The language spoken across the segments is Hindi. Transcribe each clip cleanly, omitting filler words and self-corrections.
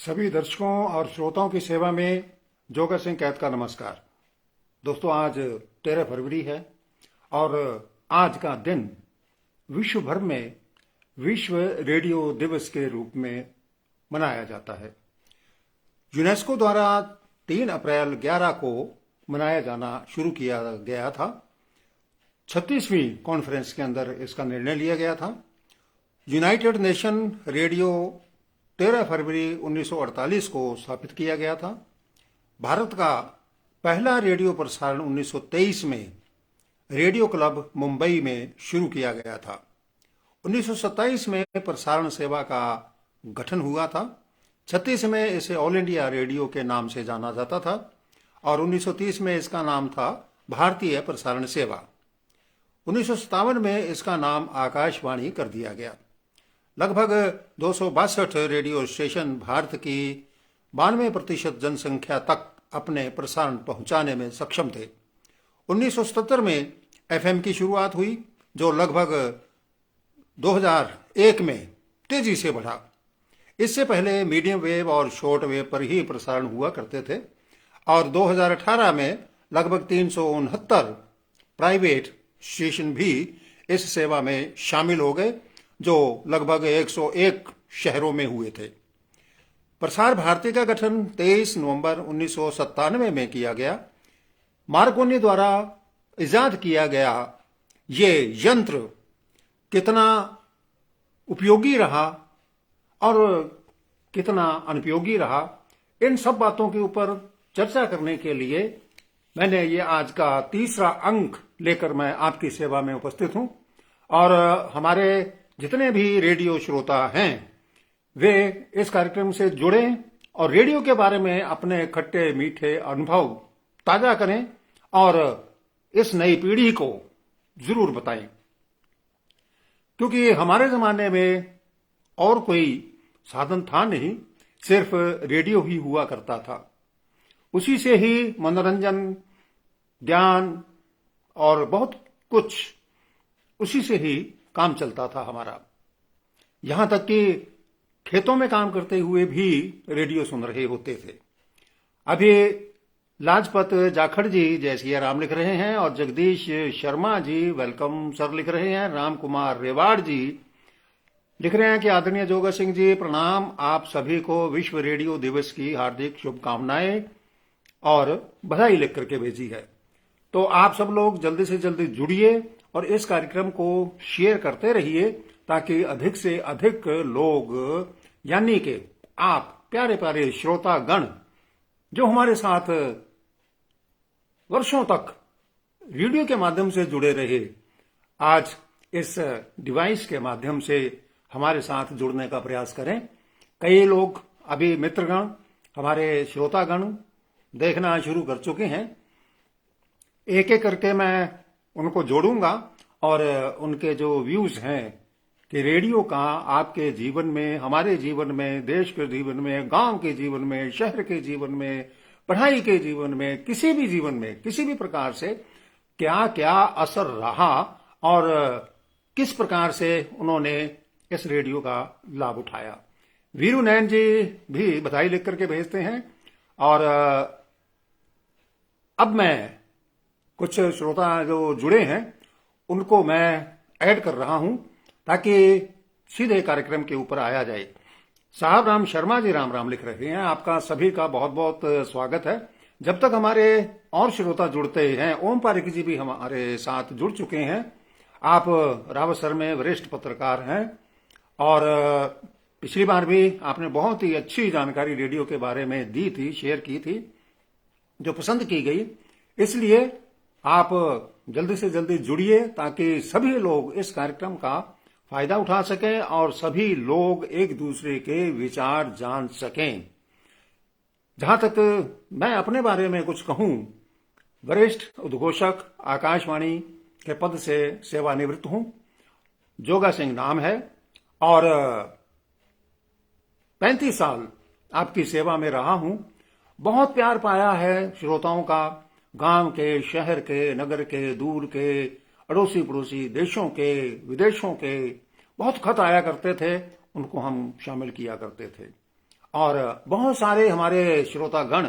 सभी दर्शकों और श्रोताओं की सेवा में जोगा सिंह कैद का नमस्कार। दोस्तों, आज 13 फरवरी है और आज का दिन विश्व भर में विश्व रेडियो दिवस के रूप में मनाया जाता है। यूनेस्को द्वारा 3 अप्रैल 11 को मनाया जाना शुरू किया गया था। 36वीं कॉन्फ्रेंस के अंदर इसका निर्णय लिया गया था। यूनाइटेड नेशन रेडियो 13 फरवरी 1948 को स्थापित किया गया था। भारत का पहला रेडियो प्रसारण 1923 में रेडियो क्लब मुंबई में शुरू किया गया था। 1927 में प्रसारण सेवा का गठन हुआ था। 36 में इसे ऑल इंडिया रेडियो के नाम से जाना जाता था और 1930 में इसका नाम था भारतीय प्रसारण सेवा। 1957 में इसका नाम आकाशवाणी कर दिया गया। लगभग 262 रेडियो स्टेशन भारत की 92% जनसंख्या तक अपने प्रसारण पहुंचाने में सक्षम थे। 1977 में एफएम की शुरुआत हुई, जो लगभग 2001 में तेजी से बढ़ा। इससे पहले मीडियम वेव और शॉर्ट वेव पर ही प्रसारण हुआ करते थे और 2018 में लगभग 369 प्राइवेट स्टेशन भी इस सेवा में शामिल हो गए, जो लगभग 101 शहरों में हुए थे। प्रसार भारती का गठन 23 नवंबर 1997 में किया गया। मार्कोनी द्वारा इजाद किया गया ये यंत्र कितना उपयोगी रहा और कितना अनुपयोगी रहा, इन सब बातों के ऊपर चर्चा करने के लिए मैंने ये आज का तीसरा अंक लेकर मैं आपकी सेवा में उपस्थित हूं। और हमारे जितने भी रेडियो श्रोता हैं वे इस कार्यक्रम से जुड़ें और रेडियो के बारे में अपने खट्टे मीठे अनुभव ताजा करें और इस नई पीढ़ी को जरूर बताएं, क्योंकि हमारे जमाने में और कोई साधन था नहीं, सिर्फ रेडियो ही हुआ करता था। उसी से ही मनोरंजन, ज्ञान और बहुत कुछ उसी से ही काम चलता था हमारा। यहां तक कि खेतों में काम करते हुए भी रेडियो सुन रहे होते थे। अभी लाजपत जाखड़ जी जय सिया राम लिख रहे हैं और जगदीश शर्मा जी वेलकम सर लिख रहे हैं। राम कुमार रेवाड़ जी लिख रहे हैं कि आदरणीय जोगा सिंह जी प्रणाम, आप सभी को विश्व रेडियो दिवस की हार्दिक शुभकामनाएं और बधाई लिख करके भेजी है। तो आप सब लोग जल्दी से जल्दी जुड़िए और इस कार्यक्रम को शेयर करते रहिए ताकि अधिक से अधिक लोग, यानी कि आप प्यारे प्यारे श्रोता गण जो हमारे साथ वर्षों तक रेडियो के माध्यम से जुड़े रहे, आज इस डिवाइस के माध्यम से हमारे साथ जुड़ने का प्रयास करें। कई लोग अभी मित्रगण, हमारे श्रोतागण देखना शुरू कर चुके हैं। एक एक करके मैं उनको जोड़ूंगा और उनके जो व्यूज हैं कि रेडियो का आपके जीवन में, हमारे जीवन में, देश के जीवन में, गांव के जीवन में, शहर के जीवन में, पढ़ाई के जीवन में, किसी भी जीवन में, किसी भी प्रकार से क्या क्या असर रहा और किस प्रकार से उन्होंने इस रेडियो का लाभ उठाया। वीरू नैन जी भी बधाई लिख करके भेजते हैं। और अब मैं कुछ श्रोता जो जुड़े हैं उनको मैं ऐड कर रहा हूं ताकि सीधे कार्यक्रम के ऊपर आया जाए। साहब राम शर्मा जी राम राम लिख रहे हैं। आपका सभी का बहुत बहुत स्वागत है। जब तक हमारे और श्रोता जुड़ते हैं, ओम पारिक जी भी हमारे साथ जुड़ चुके हैं। आप रावसर में वरिष्ठ पत्रकार हैं और पिछली बार भी आपने बहुत ही अच्छी जानकारी रेडियो के बारे में दी थी, शेयर की थी, जो पसंद की गई। इसलिए आप जल्दी से जल्दी जुड़िए ताकि सभी लोग इस कार्यक्रम का फायदा उठा सकें और सभी लोग एक दूसरे के विचार जान सकें। जहां तक मैं अपने बारे में कुछ कहूं, वरिष्ठ उद्घोषक आकाशवाणी के पद से सेवानिवृत्त हूं। जोगा सिंह नाम है और 35 साल आपकी सेवा में रहा हूं। बहुत प्यार पाया है श्रोताओं का, गांव के, शहर के, नगर के, दूर के, अड़ोसी पड़ोसी देशों के, विदेशों के बहुत खत आया करते थे, उनको हम शामिल किया करते थे। और बहुत सारे हमारे श्रोतागण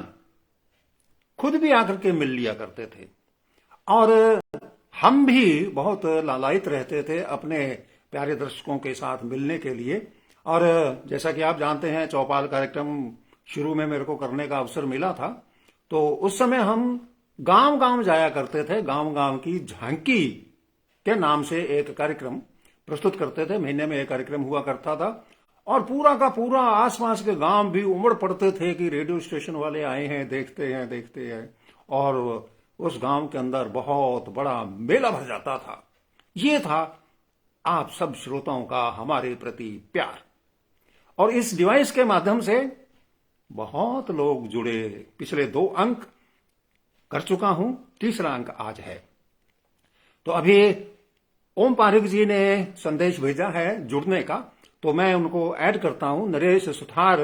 खुद भी आकर के मिल लिया करते थे, और हम भी बहुत लालायित रहते थे अपने प्यारे दर्शकों के साथ मिलने के लिए। और जैसा कि आप जानते हैं, चौपाल कार्यक्रम शुरू में मेरे को करने का अवसर मिला था, तो उस समय हम गांव गांव जाया करते थे। गांव गांव की झांकी के नाम से एक कार्यक्रम प्रस्तुत करते थे। महीने में एक कार्यक्रम हुआ करता था, और पूरा का पूरा आसपास के गांव भी उमड़ पड़ते थे कि रेडियो स्टेशन वाले आए हैं, देखते हैं देखते हैं। और उस गांव के अंदर बहुत बड़ा मेला भर जाता था। ये था आप सब श्रोताओं का हमारे प्रति प्यार। और इस डिवाइस के माध्यम से बहुत लोग जुड़े। पिछले 2 अंक कर चुका हूं, तीसरा अंक आज है। तो अभी ओम पारिक जी ने संदेश भेजा है जुड़ने का, तो मैं उनको ऐड करता हूं। नरेश सुथार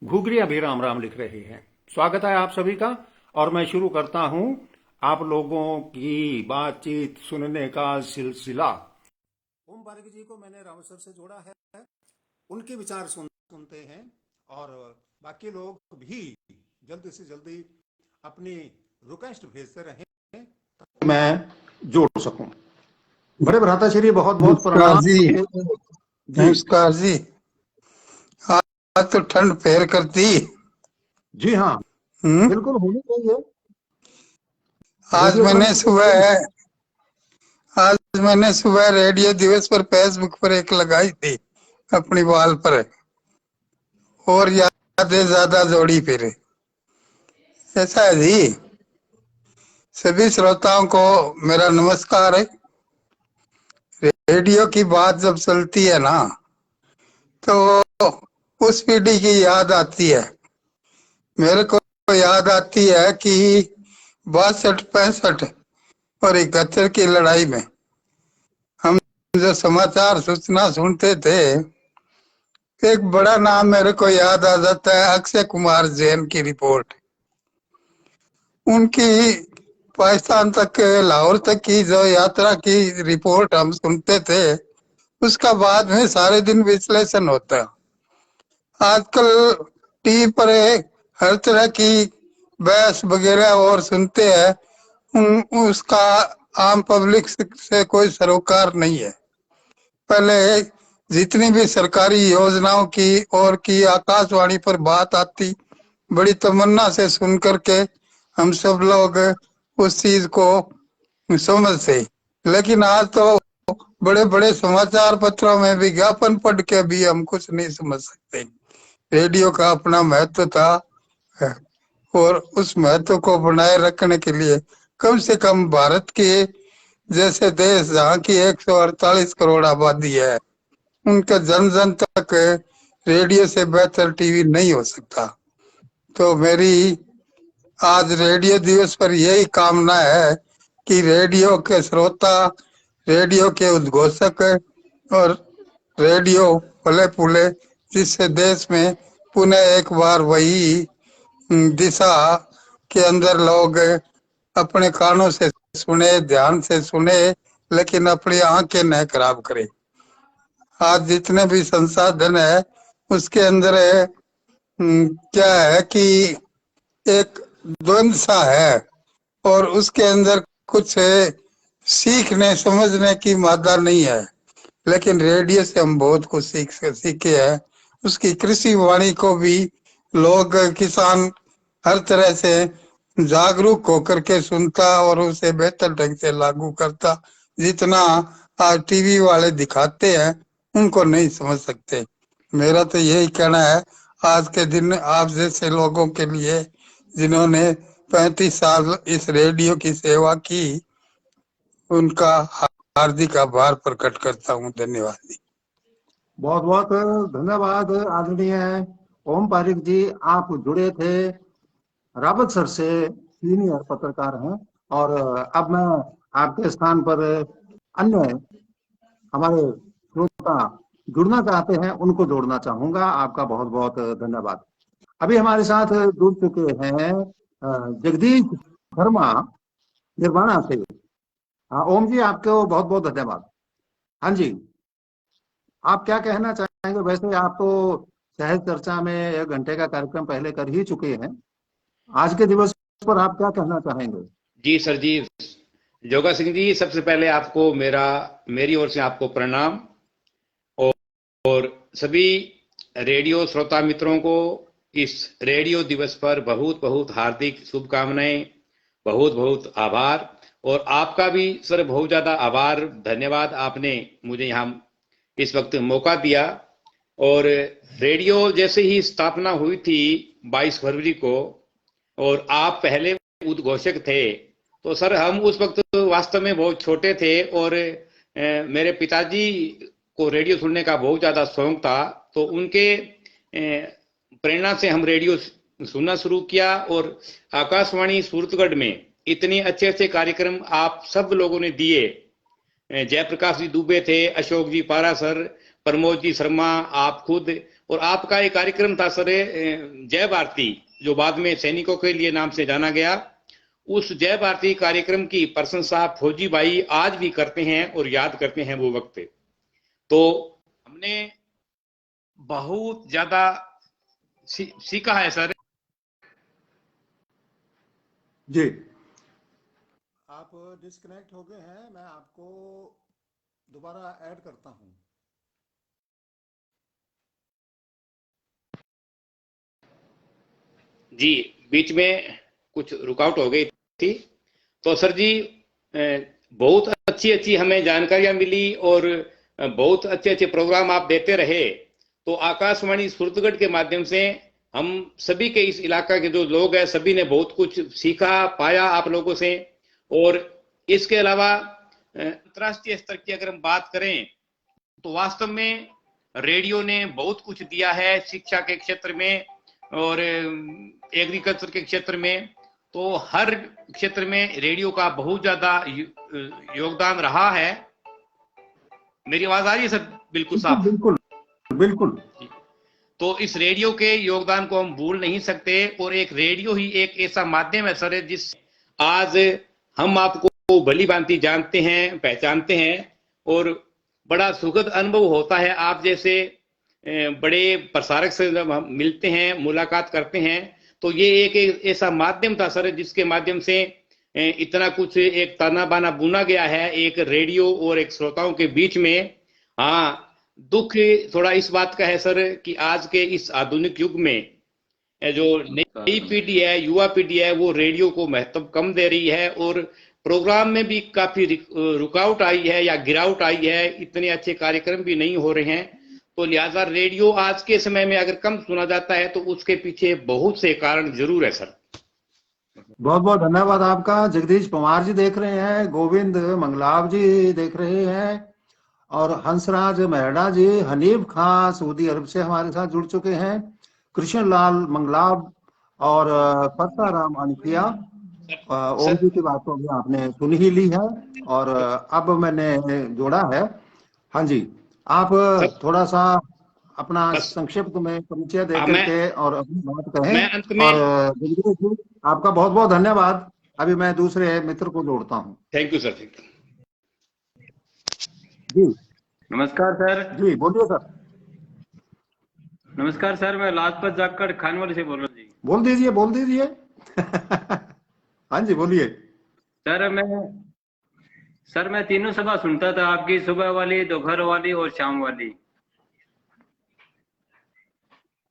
घुघरिया भी राम राम लिख रहे हैं। स्वागत है आप सभी का, और मैं शुरू करता हूं आप लोगों की बातचीत सुनने का सिलसिला। ओम पारिक जी को मैंने रामेश्वर से जोड़ा है, उनके विचार सुनते हैं, और बाकी लोग भी जल्दी से जल्दी अपनी रिक्वेस्ट भेजते रहें ताकि मैं जोड़ सकूं। बड़े भ्राता श्री बहुत बहुत नमस्कार प्रणाम जी। जी। नमस्कार जी। आज तो ठंड पैर करती। जी हाँ, हम्म। बिल्कुल होनी चाहिए। आज रेडियो मैंने ठंड को सुबह देखेगी। आज मैंने सुबह रेडियो दिवस पर फेसबुक पर एक लगाई थी अपनी वॉल पर, और यादें ज्यादा जोड़ी फिर। ऐसा है जी। सभी श्रोताओं को मेरा नमस्कार है। रेडियो की बात जब चलती है ना, तो उस पीढ़ी की याद आती है। मेरे को याद आती है कि 62, 65 और 71 की लड़ाई में हम जो समाचार सूचना सुनते थे, एक बड़ा नाम मेरे को याद आ जाता है, अक्षय कुमार जैन की रिपोर्ट। उनकी पाकिस्तान तक, लाहौर तक की जो यात्रा की रिपोर्ट हम सुनते थे, उसका बाद में सारे दिन विश्लेषण होता है। आजकल टीवी पर हर तरह की बहस वगैरह और सुनते हैं, उसका आम पब्लिक से कोई सरोकार नहीं है। पहले जितनी भी सरकारी योजनाओं की और की आकाशवाणी पर बात आती, बड़ी तमन्ना से सुन करके हम सब लोग उस चीज को समझते। लेकिन आज तो बड़े बड़े समाचार पत्रों में विज्ञापन पढ़ के भी हम कुछ नहीं समझ सकते। रेडियो का अपना महत्व था, और उस महत्व को बनाए रखने के लिए कम से कम भारत के जैसे देश जहाँ की 148 करोड़ आबादी है, उनका जन जन तक रेडियो से बेहतर टीवी नहीं हो सकता। तो मेरी आज रेडियो दिवस पर यही कामना है कि रेडियो के श्रोता, रेडियो के उद्घोषक और रेडियो फले फूले, जिससे देश में पुनः एक बार वही दिशा के अंदर लोग अपने कानों से सुने, ध्यान से सुने, लेकिन अपनी आंखें न खराब करें। आज जितने भी संसाधन है उसके अंदर क्या है कि एक द्वंद सा है, और उसके अंदर कुछ सीखने समझने की मादा नहीं है। लेकिन रेडियो से हम बहुत कुछ सीखे हैं। उसकी कृषि वाणी को भी लोग, किसान हर तरह से जागरूक होकर के सुनता और उसे बेहतर ढंग से लागू करता। जितना आज टीवी वाले दिखाते हैं उनको नहीं समझ सकते। मेरा तो यही कहना है, आज के दिन आप जैसे लोगों के लिए जिन्होंने 35 साल इस रेडियो की सेवा की, उनका हार्दिक आभार प्रकट करता हूँ। धन्यवाद। बहुत बहुत धन्यवाद आदरणीय ओम पारिक जी। आप जुड़े थे रावत सर से, सीनियर पत्रकार हैं, और अब मैं आपके स्थान पर अन्य हमारे श्रोता जुड़ना चाहते हैं उनको जोड़ना चाहूंगा। आपका बहुत बहुत धन्यवाद। अभी हमारे साथ जुड़ चुके हैं जगदीश शर्मा निर्वाणा से। हाँ ओम जी, आपको बहुत बहुत धन्यवाद। हाँ जी, आप क्या कहना चाहेंगे? वैसे आप तो सहज चर्चा में 1 घंटे का कार्यक्रम पहले कर ही चुके हैं। आज के दिवस पर आप क्या कहना चाहेंगे? जी सर जी, जोगा सिंह जी, सबसे पहले आपको मेरी ओर से आपको प्रणाम, और सभी रेडियो श्रोता मित्रों को इस रेडियो दिवस पर बहुत बहुत हार्दिक शुभकामनाएं, बहुत बहुत आभार। और आपका भी सर बहुत ज्यादा आभार, धन्यवाद, आपने मुझे यहाँ इस वक्त मौका दिया। और रेडियो जैसे ही स्थापना हुई थी 22 फरवरी को, और आप पहले उद्घोषक थे, तो सर हम उस वक्त वास्तव में बहुत छोटे थे, और मेरे पिताजी को रेडियो सुनने का बहुत ज्यादा शौक था, तो उनके प्रेरणा से हम रेडियो सुनना शुरू किया। और आकाशवाणी सूरतगढ़ में इतने अच्छे अच्छे कार्यक्रम आप सब लोगों ने दिए, जयप्रकाश जी दुबे थे, अशोक जी पारा सर, प्रमोद जी शर्मा, आप खुद, और आपका एक कार्यक्रम था सर जय भारती, जो बाद में सैनिकों के लिए नाम से जाना गया। उस जय भारती कार्यक्रम की प्रशंसा फौजी भाई आज भी करते हैं और याद करते हैं वो वक्त। तो हमने बहुत ज्यादा सीखा है सर। जी, आप डिस्कनेक्ट हो गए हैं, मैं आपको दोबारा ऐड करता हूं। जी, बीच में कुछ रुकावट हो गई थी। तो सर जी, बहुत अच्छी अच्छी हमें जानकारियां मिली, और बहुत अच्छे अच्छे प्रोग्राम आप देते रहे। तो आकाशवाणी सूरतगढ़ के माध्यम से हम सभी के, इस इलाका के जो लोग हैं, सभी ने बहुत कुछ सीखा पाया आप लोगों से। और इसके अलावा अंतर्राष्ट्रीय स्तर की अगर हम बात करें, तो वास्तव में रेडियो ने बहुत कुछ दिया है शिक्षा के क्षेत्र में और एग्रीकल्चर के क्षेत्र में। तो हर क्षेत्र में रेडियो का बहुत ज्यादा योगदान रहा है। मेरी आवाज आ रही है सर? बिल्कुल साफ। बिल्कुल बिल्कुल। तो इस रेडियो के योगदान को हम भूल नहीं सकते, और एक रेडियो ही एक ऐसा माध्यम है सर जिस आज हम आपको भली भांति जानते हैं, पहचानते हैं, और बड़ा सुखद अनुभव होता है आप जैसे बड़े प्रसारक से जब हम मिलते हैं, मुलाकात करते हैं। तो ये एक ऐसा माध्यम था सर जिसके माध्यम से इतना कुछ एक ताना बाना बुना गया है एक रेडियो और एक श्रोताओं के बीच में। हाँ, दुख थोड़ा इस बात का है सर कि आज के इस आधुनिक युग में जो नई पीढ़ी है, युवा पीढ़ी है, वो रेडियो को महत्व कम दे रही है, और प्रोग्राम में भी काफी रुकावट आई है या गिरावट आई है, इतने अच्छे कार्यक्रम भी नहीं हो रहे हैं। तो लिहाजा रेडियो आज के समय में अगर कम सुना जाता है तो उसके पीछे बहुत से कारण जरूर है सर। बहुत बहुत धन्यवाद आपका। जगदीश पवार जी देख रहे हैं, गोविंद मंगलाव जी देख रहे हैं, और हंसराज मेहरा जी, हनीफ खान सऊदी अरब से हमारे साथ जुड़ चुके हैं, कृष्ण लाल मंगलाव और परसाराम अनकिया। ओम जी की बात तो अभी आपने सुन ही ली है, और अब मैंने जोड़ा है। हाँ जी, आप थोड़ा सा अपना संक्षिप्त में परिचय दे करके और अपनी बात कहें। और जगदीश जी, आपका बहुत बहुत धन्यवाद। अभी मैं दूसरे मित्र को जोड़ता हूँ। Thank you sir. Thank you. जी नमस्कार सर। जी बोलिए सर। नमस्कार सर, मैं लाजपत जाखड़ खानवाली से बोल रहा हूँ जी। बोल दीजिए बोल दीजिए। हाँ जी बोलिए। सर मैं तीनों सभा सुनता था, आपकी सुबह वाली, दोपहर वाली और शाम वाली।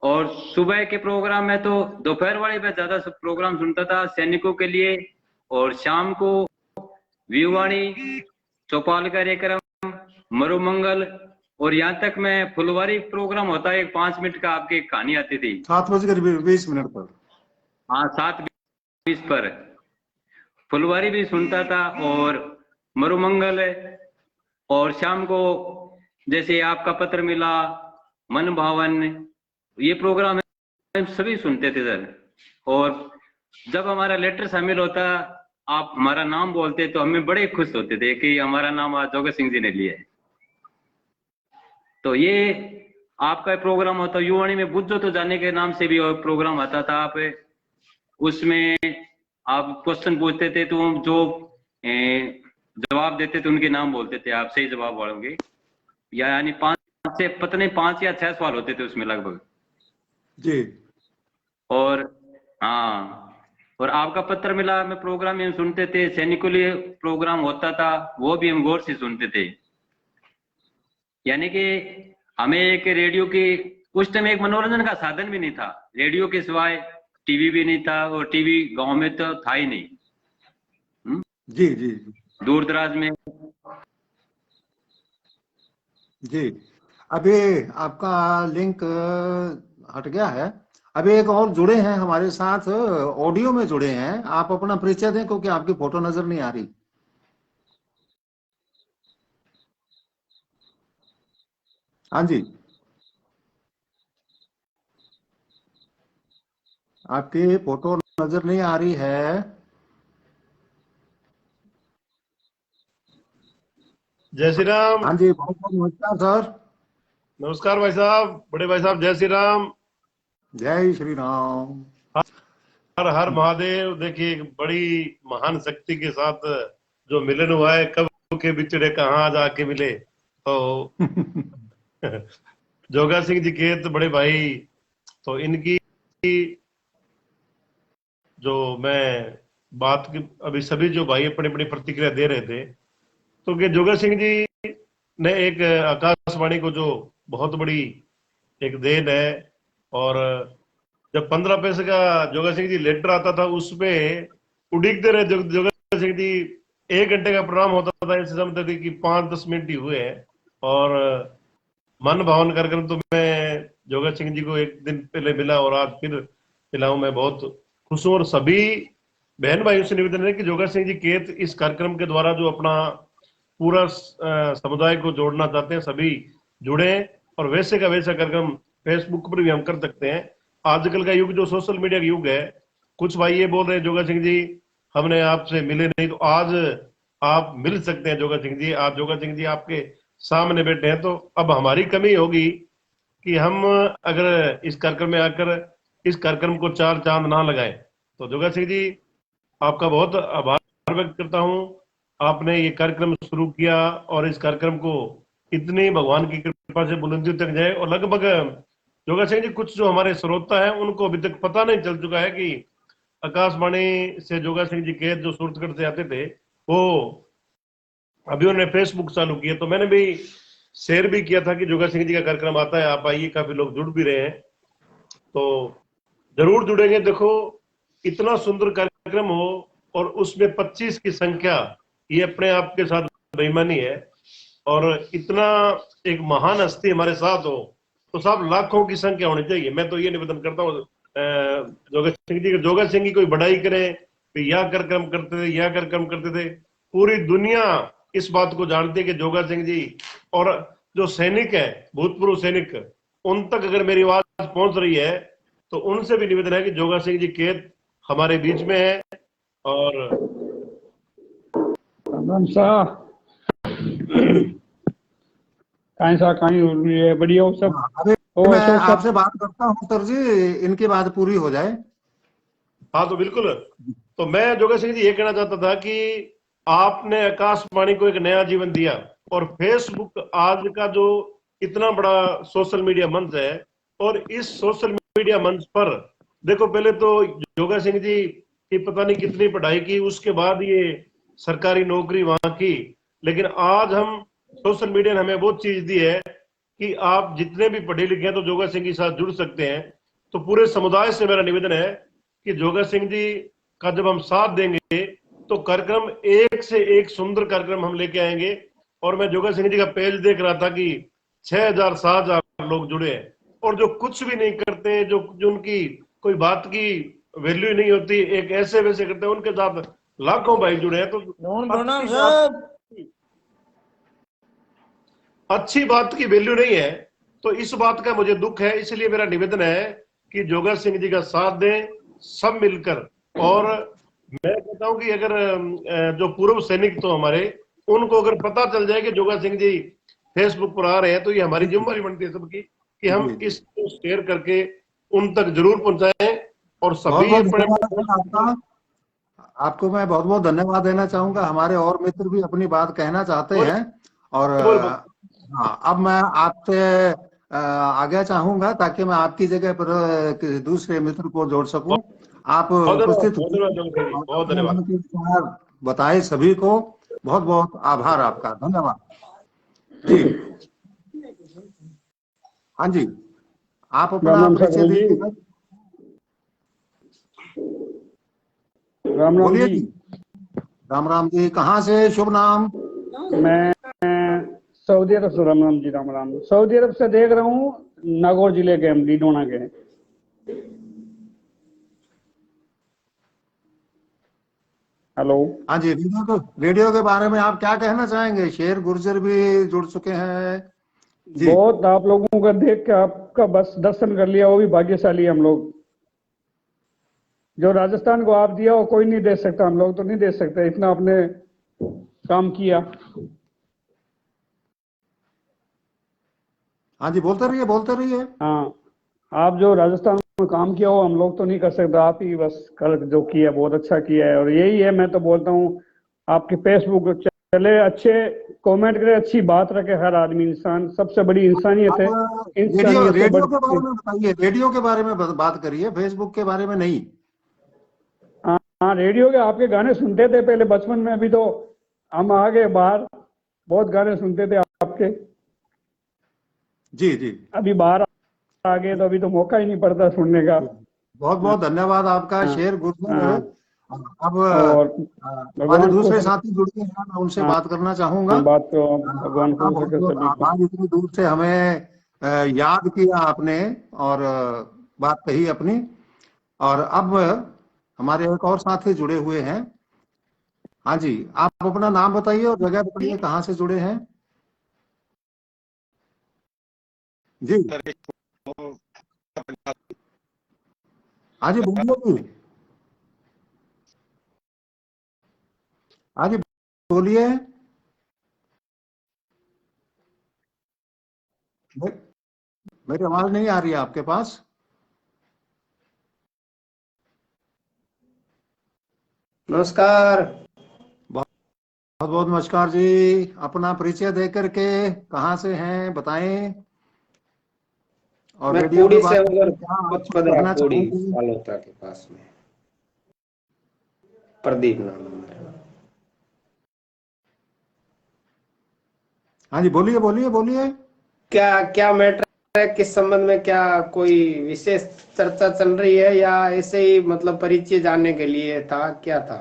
और सुबह के प्रोग्राम में तो दोपहर वाले में ज्यादा प्रोग्राम सुनता था सैनिकों के लिए, और शाम को विवाणी, चौपाल कार्यक्रम, मरुमंगल, और यहाँ तक मैं फुलवारी प्रोग्राम होता है, एक 5 मिनट का आपकी कहानी आती थी 7:20 पर। हाँ, 7:20 पर फुलवारी भी सुनता था, और मरुमंगल, और शाम को जैसे आपका पत्र मिला, मन भावन, ये प्रोग्राम हम सभी सुनते थे सर। और जब हमारा लेटर शामिल होता, आप हमारा नाम बोलते तो हमें बड़े खुश होते थे कि हमारा नाम आज जोगा सिंह जी ने लिया है। तो ये आपका प्रोग्राम होता, युवाणी में बुद्धो तो जाने के नाम से भी प्रोग्राम आता था। आप उसमें आप क्वेश्चन पूछते थे तो जो जवाब देते थे उनके नाम बोलते थे, आप सही जवाब बोलोगे, यानी 5 या 6 सवाल होते थे उसमें लगभग। जी और हाँ, और आपका पत्र मिला में प्रोग्राम हम सुनते थे, सैनिकों लिए प्रोग्राम होता था, वो भी हम गौर से सुनते थे। यानी कि हमें एक रेडियो की, उस टाइम एक मनोरंजन का साधन भी नहीं था, रेडियो के सिवाय टीवी भी नहीं था, और टीवी गांव में तो था ही नहीं। जी जी जी दूर दराज में। जी। अभी आपका लिंक हट गया है। अभी एक और जुड़े हैं हमारे साथ, ऑडियो में जुड़े हैं। आप अपना परिचय दें क्योंकि आपकी फोटो नजर नहीं आ रही। हाँ जी, आपकी फोटो नजर नहीं आ रही है। जय श्री राम। हाँ जी, बहुत बहुत नमस्कार सर। नमस्कार भाई साहब, बड़े भाई साहब, जय श्री राम। जय श्री राम। हर हर महादेव। देखिए, एक बड़ी महान शक्ति के साथ जो मिलन हुआ है, कब के बिछड़े कहाँ जाके मिले। तो जोगा सिंह जी के तो बड़े भाई, तो इनकी जो मैं बात की, अभी सभी जो भाई अपनी अपनी प्रतिक्रिया दे रहे थे, तो कि जोगा सिंह जी ने एक आकाशवाणी को जो बहुत बड़ी एक देन है। और जब 15 पैसे का जोगा सिंह जी लेटर आता था, उसमें उड़ीकते रहे जोगा सिंह जी। 1 घंटे का प्रोग्राम होता था, ऐसे समझते थे कि 5-10 मिनट ही हुए हैं। और मन भावन कार्यक्रम तो मैं जोगा सिंह जी को एक दिन पहले मिला और आज फिर मिला हूं। मैं बहुत खुश हूं। और सभी बहन भाइयों से निवेदन है कि जोगा सिंह जी के इस कार्यक्रम के द्वारा जो अपना पूरा समुदाय को जोड़ना चाहते हैं, सभी जुड़े। और वैसे का वैसा कार्यक्रम फेसबुक पर भी हम कर सकते हैं। आजकल का युग जो सोशल मीडिया का युग है, कुछ भाई ये बोल रहे हैं जोगा सिंह जी हमने आपसे मिले नहीं, तो आज आप मिल सकते हैं जोगा सिंह जी। आज जोगा सिंह जी आपके सामने बैठे हैं, तो अब हमारी कमी होगी कि हम अगर इस कार्यक्रम में आकर इस कार्यक्रम को 4 चांद ना लगाए। तो जोगा सिंह जी, आपका बहुत आभार व्यक्त करता हूं। आपने ये कार्यक्रम शुरू किया और इस कार्यक्रम को इतनी भगवान की कृपा से बुलंदियों तक जाए। और लगभग जोगा सिंह जी, कुछ जो हमारे श्रोता हैं उनको अभी तक पता नहीं चल चुका है कि आकाशवाणी से जोगा सिंह जी के जो सूरतगढ़ से आते थे, वो अभी उन्होंने फेसबुक चालू किया। तो मैंने भी शेयर भी किया था कि जोगा सिंह जी का कार्यक्रम आता है, आप आइए। काफी लोग जुड़ भी रहे हैं, तो जरूर जुड़ेंगे। देखो, इतना सुंदर कार्यक्रम हो और उसमें 25 की संख्या, ये अपने आप के साथ बेईमानी है। और इतना एक महान हस्ती हमारे साथ हो, तो साहब लाखों की संख्या होनी चाहिए। मैं तो ये निवेदन करता हूँ जोगा सिंह जी, जोगा सिंह की कोई बड़ाई करे कि यह कार्यक्रम करते थे, यह कार्यक्रम करते थे। पूरी दुनिया इस बात को जानती है कि जोगा सिंह जी, और जो सैनिक है, भूतपूर्व सैनिक, उन तक अगर मेरी आवाज पहुंच रही है, तो उनसे भी निवेदन है कि जोगा सिंह जी केत हमारे बीच में है। और कहीं बढ़िया हो सब। हाँ, अभी मैं आपसे बात करता हूँ सर जी, इनकी बात पूरी हो जाए। हाँ, तो बिल्कुल। तो मैं जोगा सिंह जी ये कहना चाहता था कि आपने आकाशवाणी को एक नया जीवन दिया। और फेसबुक आज का जो इतना बड़ा सोशल मीडिया मंच है, और इस सोशल मीडिया मंच पर देखो, पहले तो जोगा सिंह जी की पता नहीं कितनी पढ़ाई की, उसके बाद ये सरकारी नौकरी वहां की। लेकिन आज हम सोशल मीडिया ने हमें वो चीज दी है कि आप जितने भी पढ़े लिखे हैं तो जोगा सिंह के साथ जुड़ सकते हैं। तो पूरे समुदाय से मेरा निवेदन है कि जोगा सिंह जी का जब हम साथ देंगे, तो कार्यक्रम एक से एक सुंदर कार्यक्रम हम लेके आएंगे। और मैं जोगा सिंह जी का पेज देख रहा था कि 6,000-7,000 लोग जुड़े हैं। और जो कुछ भी नहीं करते, जो उनकी कोई बात की वैल्यू नहीं होती, एक ऐसे वैसे करते हैं, उनके साथ लाखों भाई जुड़े हैं। तो अच्छी बात की वैल्यू नहीं है, तो इस बात का मुझे दुख है। इसलिए मेरा निवेदन है कि जोगा सिंह जी का साथ दें सब मिलकर। और मैं कहता हूं कि अगर जो पूर्व सैनिक तो हमारे, उनको अगर पता चल जाए कि जोगा सिंह जी फेसबुक पर आ रहे हैं, तो ये हमारी जिम्मेदारी बनती है सबकी कि हम इसको शेयर करके उन तक जरूर पहुंचाएं। और सभी आपका, आपको मैं बहुत बहुत धन्यवाद देना चाहूंगा। हमारे और मित्र भी अपनी बात कहना चाहते हैं। और हाँ, अब मैं आपसे आगे चाहूंगा ताकि मैं आपकी जगह पर किसी दूसरे मित्र को जोड़ सकूं। आप बहुत धन्यवाद, उपस्थित बहुत हुए धन्यवाद जोगा सिंह जी, और बहुत अपने धन्यवाद। मन के विचार बताए सभी को। बहुत बहुत आभार आपका, धन्यवाद जी। हाँ जी, आप राम अपना राम परिचय सतगुरु जी। दीजिएगा। राम राम बोलिए जी। जी। राम राम जी, कहाँ से, शुभ नाम? मैं सऊदी अरब से। राम राम जी, राम राम। सऊदी अरब से देख रहा हूँ, नागौर जिले के, हम डीडोना के। हेलो। हाँ जी, रेडियो के बारे में आप क्या कहना चाहेंगे? शेर गुर्जर भी जुड़ चुके हैं जी। बहुत आप लोगों का देख के आपका बस दर्शन कर लिया, वो भी भाग्यशाली हम लोग। जो राजस्थान को आप दिया वो कोई नहीं दे सकता, हम लोग तो नहीं दे सकते, इतना आपने काम किया। हाँ जी, बोलते रहिए, बोलते रहिए। हाँ, आप जो राजस्थान में काम किया हो हम लोग तो नहीं कर सकते, आप ही बस कर जो किया बहुत अच्छा किया है। और यही है, मैं तो बोलता हूँ आपके फेसबुक चले, अच्छे कमेंट करे, अच्छी बात रखे हर आदमी। इंसान सबसे बड़ी इंसानियत है, आप रेडियो इंसानियत से रेडियो के बारे बढ़। में बताइए, रेडियो के बारे में बात करिए, फेसबुक के बारे में नहीं। हाँ हाँ, रेडियो के आपके गाने सुनते थे पहले बचपन में, अभी तो हम आ गए बाहर, बहुत गाने सुनते थे आपके। जी जी। अभी बाहर आ गए तो अभी तो मौका ही नहीं पड़ता सुनने का। बहुत बहुत धन्यवाद आपका, हाँ शेर गुर्जर। हाँ। अब और हमारे भगवान खुश दूसरे रखे। साथी जुड़े हैं, मैं उनसे हाँ बात करना चाहूंगा। हाँ, बात तो भगवान आपका खुश बहुत रखे बहुत सभी को। आभार, इतनी दूर से हमें याद किया आपने और बात कही अपनी। और अब हमारे एक और साथी जुड़े हुए हैं। हाँ जी, आप अपना नाम बताइए और जगह बताइए, कहाँ से जुड़े हैं जी। हाँ जी, बोलिए जी। हाँ जी, बोलिए। मे- मेरी आवाज नहीं आ रही है आपके पास? नमस्कार। बहुत बहुत नमस्कार जी। अपना परिचय दे करके कहाँ से हैं बताएं, और मैं रेडियो के कोड़ी से बारे उधर में क्या आप कुछ पचपदरा, कहना कोड़ी चाहेंगे? फालोता के पास में। प्रदीप नाम है मेरा। हाँ जी, बोलिए बोलिए बोलिए। क्या क्या मैटर है, किस संबंध में, क्या कोई विशेष चर्चा चल रही है या ऐसे ही मतलब परिचय जानने के लिए था, क्या था?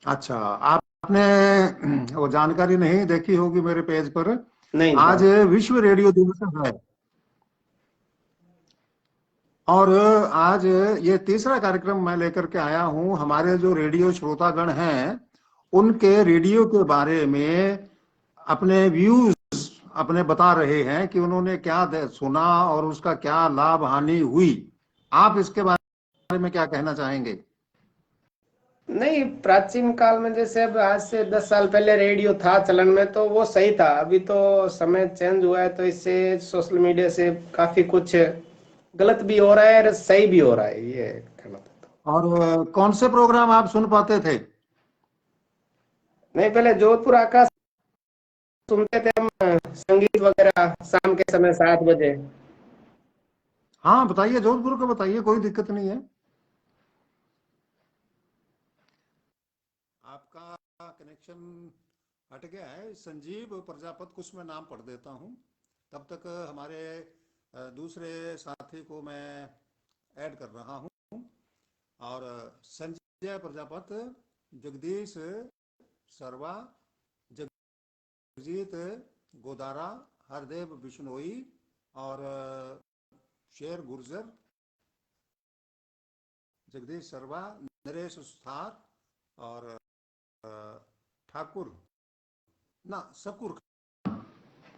अच्छा, आपने वो जानकारी नहीं देखी होगी मेरे पेज पर। नहीं था। आज विश्व रेडियो दिवस है, और आज ये तीसरा कार्यक्रम मैं लेकर के आया हूं। हमारे जो रेडियो श्रोतागण हैं, उनके रेडियो के बारे में अपने व्यूज अपने बता रहे हैं कि उन्होंने क्या सुना और उसका क्या लाभ हानि हुई। आप इसके बारे में क्या कहना चाहेंगे? नहीं, प्राचीन काल में जैसे अब आज से 10 साल पहले रेडियो था चलन में तो वो सही था। अभी तो समय चेंज हुआ है तो इससे सोशल मीडिया से काफी कुछ गलत भी हो रहा है और सही भी हो रहा है, ये कहना था। और कौन से प्रोग्राम आप सुन पाते थे? नहीं, पहले जोधपुर आकाश सुनते थे हम, संगीत वगैरह शाम के समय 7 बजे। हाँ बताइए, जोधपुर का बताइए, कोई दिक्कत नहीं है। आपका कनेक्शन हट गया है। संजीव प्रजापत, कुछ मैं नाम पढ़ देता हूँ, तब तक हमारे दूसरे साथी को मैं ऐड कर रहा हूँ। और संजय प्रजापत, जगदीश सर्वा, जगजीत गोदारा, हरदेव बिश्नोई, और शेर गुर्जर, जगदीश सर्वा, नरेश सुथार, और ठाकुर, ना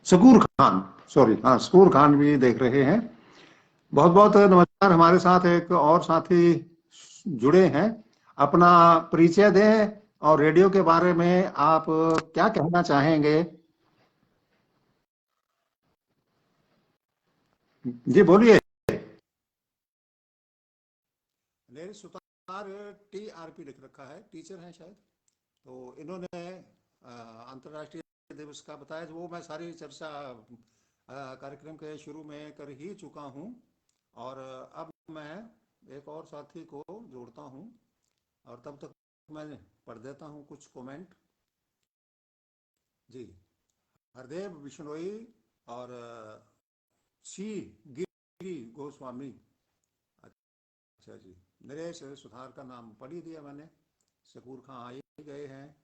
शकूर खान, सॉरी, हाँ शकूर खान भी देख रहे हैं। बहुत बहुत नमस्कार। हमारे साथ एक और साथी जुड़े हैं। अपना परिचय दें और रेडियो के बारे में आप क्या कहना चाहेंगे जी, बोलिए। मेरे सुतार TRP लिख रखा है, टीचर हैं शायद। तो इन्होंने अंतर्राष्ट्रीय दिवस का बताया, वो मैं सारी चर्चा कार्यक्रम के शुरू में कर ही चुका हूं, और अब मैं एक और साथी को जोड़ता हूं, और तब तक मैं पढ़ देता हूं कुछ कमेंट। जी, हरदेव बिश्नोई और सी गिरी गोस्वामी। अच्छा जी, नरेश सुधार का नाम पढ़ ही दिया मैंने। शकूर खां आ ही गए हैं,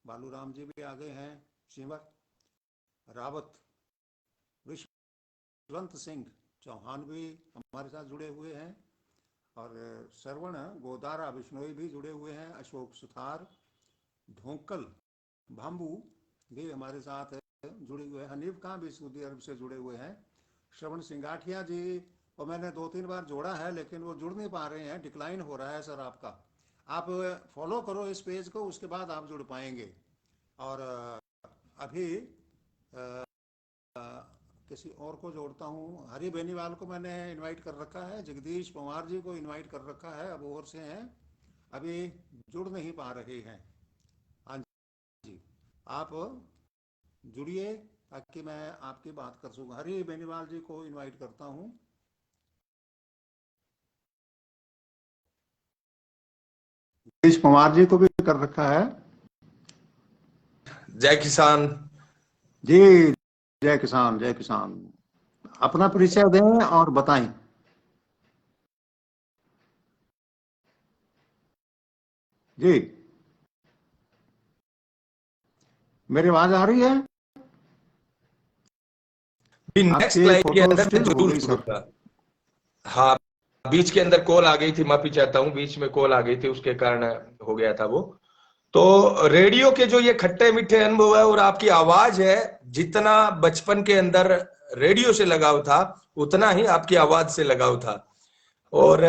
बालूराम जी भी आ गए हैं, सिमर रावत, विश्वंत सिंह चौहान भी हमारे साथ जुड़े हुए हैं, और श्रवण गोदारा बिश्नोई भी जुड़े हुए हैं, अशोक सुथार, ढोंकल भाम्बू भी हमारे साथ जुड़े हुए हैं, हनीफ खां भी सऊदी अरब से जुड़े हुए हैं, श्रवण सिंगाठिया जी को मैंने 2-3 बार जोड़ा है लेकिन वो जुड़ नहीं पा रहे हैं, डिक्लाइन हो रहा है सर आपका। आप फॉलो करो इस पेज को, उसके बाद आप जुड़ पाएंगे। और अभी किसी और को जोड़ता हूँ। हरि बेनीवाल को मैंने इनवाइट कर रखा है, जगदीश पवार जी को इनवाइट कर रखा है, अब और से हैं, अभी जुड़ नहीं पा रहे हैं। हाँ जी, आप जुड़िए ताकि मैं आपकी बात कर सकूँ। हरि बेनीवाल जी को इनवाइट करता हूँ। जगदीश पवार जी को भी कर रखा है। जय किसान। जी, जय किसान, जय किसान। अपना परिचय दें और बताएं। जी, मेरी आवाज आ रही है? नेक्स्ट आपकी स्लाइड के फोटो अंदर मैं स्टिल हो जरूर गई सर। जुड़ूंगा। हाँ, बीच के अंदर कॉल आ गई थी, माफी चाहता हूँ, बीच में कॉल आ गई थी, उसके कारण हो गया था वो। तो रेडियो के जो ये खट्टे मीठे अनुभव है और आपकी आवाज है, जितना बचपन के अंदर रेडियो से लगाव था उतना ही आपकी आवाज से लगाव था। और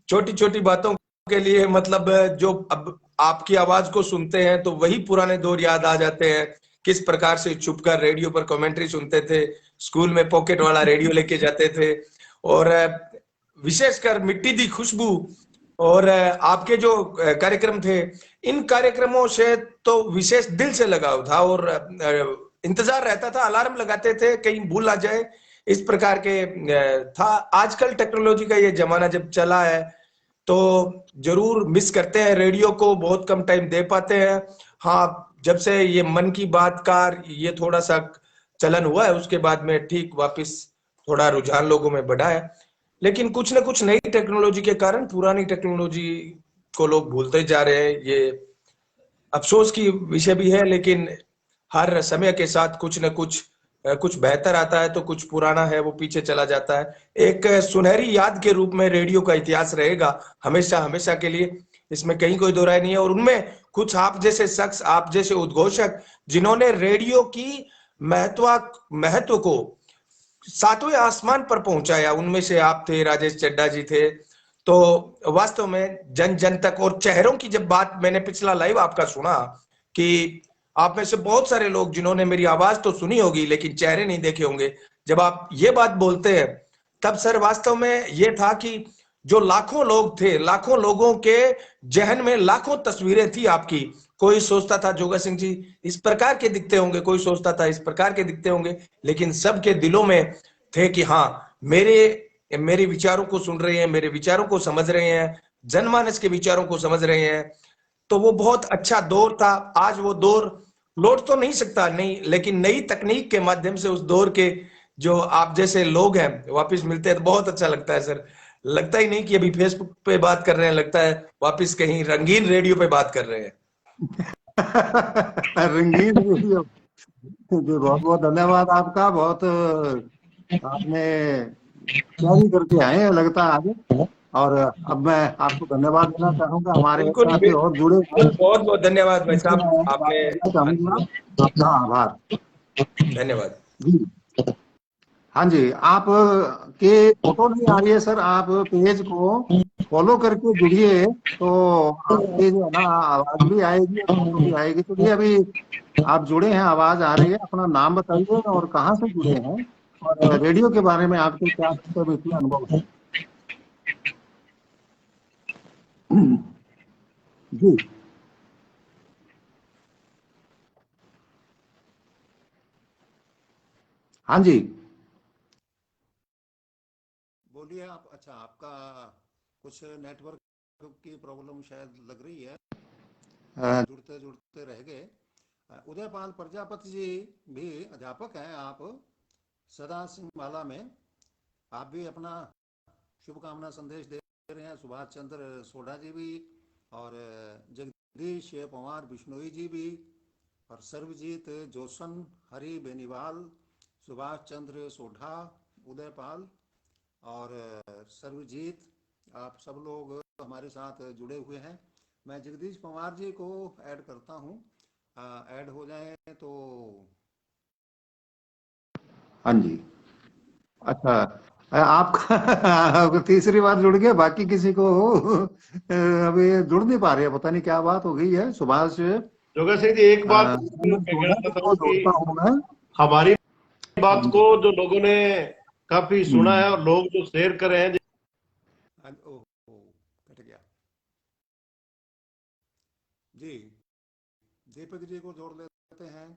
छोटी छोटी बातों के लिए मतलब जो अब आपकी आवाज को सुनते हैं तो वही पुराने दौर याद आ जाते हैं, किस प्रकार से छुपकर रेडियो पर कमेंट्री सुनते थे, स्कूल में पॉकेट वाला रेडियो लेके जाते थे, और विशेषकर मिट्टी दी खुशबू और आपके जो कार्यक्रम थे, इन कार्यक्रमों से तो विशेष दिल से लगाव था, और इंतजार रहता था, अलार्म लगाते थे कहीं भूल आ जाए, इस प्रकार के था। आजकल टेक्नोलॉजी का ये जमाना जब चला है तो जरूर मिस करते हैं रेडियो को, बहुत कम टाइम दे पाते हैं। हाँ, जब से ये मन की बात का ये थोड़ा सा चलन हुआ है उसके बाद में ठीक वापस थोड़ा रुझान लोगों में बढ़ा है, लेकिन कुछ ना कुछ नई टेक्नोलॉजी के कारण पुरानी टेक्नोलॉजी को लोग भूलते जा रहे हैं। ये अफसोस की विषय भी है, लेकिन हर समय के साथ कुछ न कुछ बेहतर आता है तो कुछ पुराना है वो पीछे चला जाता है। एक सुनहरी याद के रूप में रेडियो का इतिहास रहेगा हमेशा हमेशा के लिए, इसमें कहीं कोई दो राय नहीं है। और उनमें कुछ आप जैसे शख्स, आप जैसे उद्घोषक, जिन्होंने रेडियो की महत्व को सातवें आसमान पर पहुंचाया, उनमें से आप थे, राजेश चड्डा जी थे। तो वास्तव में जन जन तक, और चेहरों की जब बात, मैंने पिछला लाइव आपका सुना कि आप में से बहुत सारे लोग जिन्होंने मेरी आवाज तो सुनी होगी लेकिन चेहरे नहीं देखे होंगे, जब आप ये बात बोलते हैं तब सर वास्तव में ये था कि जो लाखों लोग थे, लाखों लोगों के जहन में लाखों तस्वीरें थी आपकी। कोई सोचता था जोगा सिंह जी इस प्रकार के दिखते होंगे, कोई सोचता था इस प्रकार के दिखते होंगे, लेकिन सबके दिलों में थे कि हाँ, मेरे विचारों को सुन रहे हैं, मेरे विचारों को समझ रहे हैं, जनमानस के विचारों को समझ रहे हैं। तो वो बहुत अच्छा दौर था। आज वो दौर लौट तो नहीं सकता, नहीं, लेकिन नई तकनीक के माध्यम से उस दौर के जो आप जैसे लोग हैं वापस मिलते हैं तो बहुत अच्छा लगता है सर। लगता ही नहीं कि अभी फेसबुक पे बात कर रहे हैं, लगता है वापस कहीं रंगीन रेडियो पे बात कर रहे हैं। रंगीन रेडियो। जी, बहुत बहुत धन्यवाद आपका। बहुत आपने तैयारी करके आए हैं लगता है आगे, और अब मैं आपको धन्यवाद देना चाहूंगा। हमारे एक बिल्कुल साथी और जुड़े हुए, बहुत बहुत धन्यवाद भाई उनसे साहब, मैं बात आपने करना चाहूंगा। आपका आभार। धन्यवाद जी, हाँ जी, आप के फोटो नहीं आ रही है सर, आप पेज को फॉलो करके जुड़िए तो आपकी जो है ना आवाज भी आएगी और फोटो भी आएगी। तो ये अभी आप जुड़े हैं, आवाज आ रही है, अपना नाम बताइए और कहाँ से जुड़े हैं, और रेडियो के बारे में आपके क्या अनुभव है। जी, हाँ जी, बोलिए आप। अच्छा, आपका कुछ नेटवर्क की प्रॉब्लम शायद लग रही है, जुड़ते जुड़ते रह गए। उदयपाल प्रजापति जी भी अध्यापक हैं, आप सदा सिंह माला में। आप भी अपना शुभकामना संदेश दे रहे हैं। सुभाष चंद्र सोढ़ा जी भी, और जगदीश पवार बिश्नोई जी भी, और सर्वजीत जोसन, हरि बेनीवाल, सुभाष चंद्र सोढ़ा, उदयपाल और सर्वजीत, आप सब लोग हमारे साथ जुड़े हुए हैं। मैं जगदीश पवार जी को ऐड करता हूँ, ऐड हो जाए तो। हाँ जी। अच्छा, आपका तीसरी बार जुड़ गया, बाकी किसी को अभी जुड़ नहीं पा रहे, पता नहीं क्या बात हो गई है। सुभाष जोगा सिंह जी, एक बात मैं कहना चाहता हूँ कि जोड़ता हूँ मैं। हमारी बात को जो लोगों ने काफी सुना है और लोग जो शेयर कर रहे हैं। कट गया जी। दीपक जी को जोड़ लेते हैं।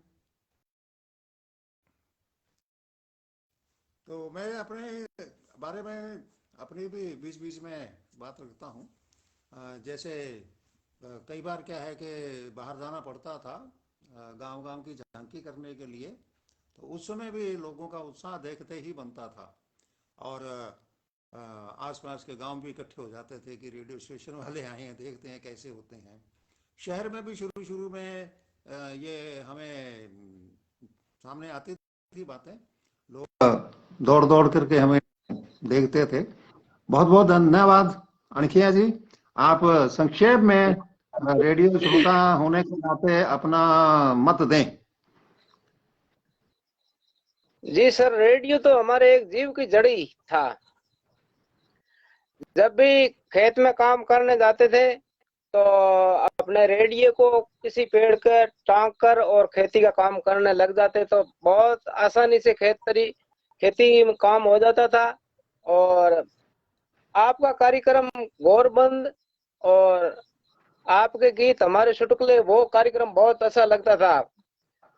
तो मैं अपने बारे में अपनी भी बीच बीच में बात रखता हूँ। जैसे कई बार क्या है कि बाहर जाना पड़ता था गांव गांव की झांकी करने के लिए, तो उस समय भी लोगों का उत्साह देखते ही बनता था। और आसपास के गांव भी इकट्ठे हो जाते थे कि रेडियो स्टेशन वाले आए हैं, देखते हैं कैसे होते हैं। शहर में भी शुरू शुरू में ये हमें सामने आती थी बातें, लोग दौड़ दौड़ करके हमें देखते थे। बहुत बहुत धन्यवाद अणखिया जी। आप संक्षेप में रेडियो श्रोता होने के नाते अपना मत दें। जी सर, रेडियो तो हमारे एक जीव की जड़ी था। जब भी खेत में काम करने जाते थे तो अपने रेडियो को किसी पेड़ के टांग कर और खेती का काम करने लग जाते, तो बहुत आसानी से खेती में काम हो जाता था। और आपका कार्यक्रम गौरबंद और आपके गीत, हमारे चुटकुले, वो कार्यक्रम बहुत अच्छा लगता था।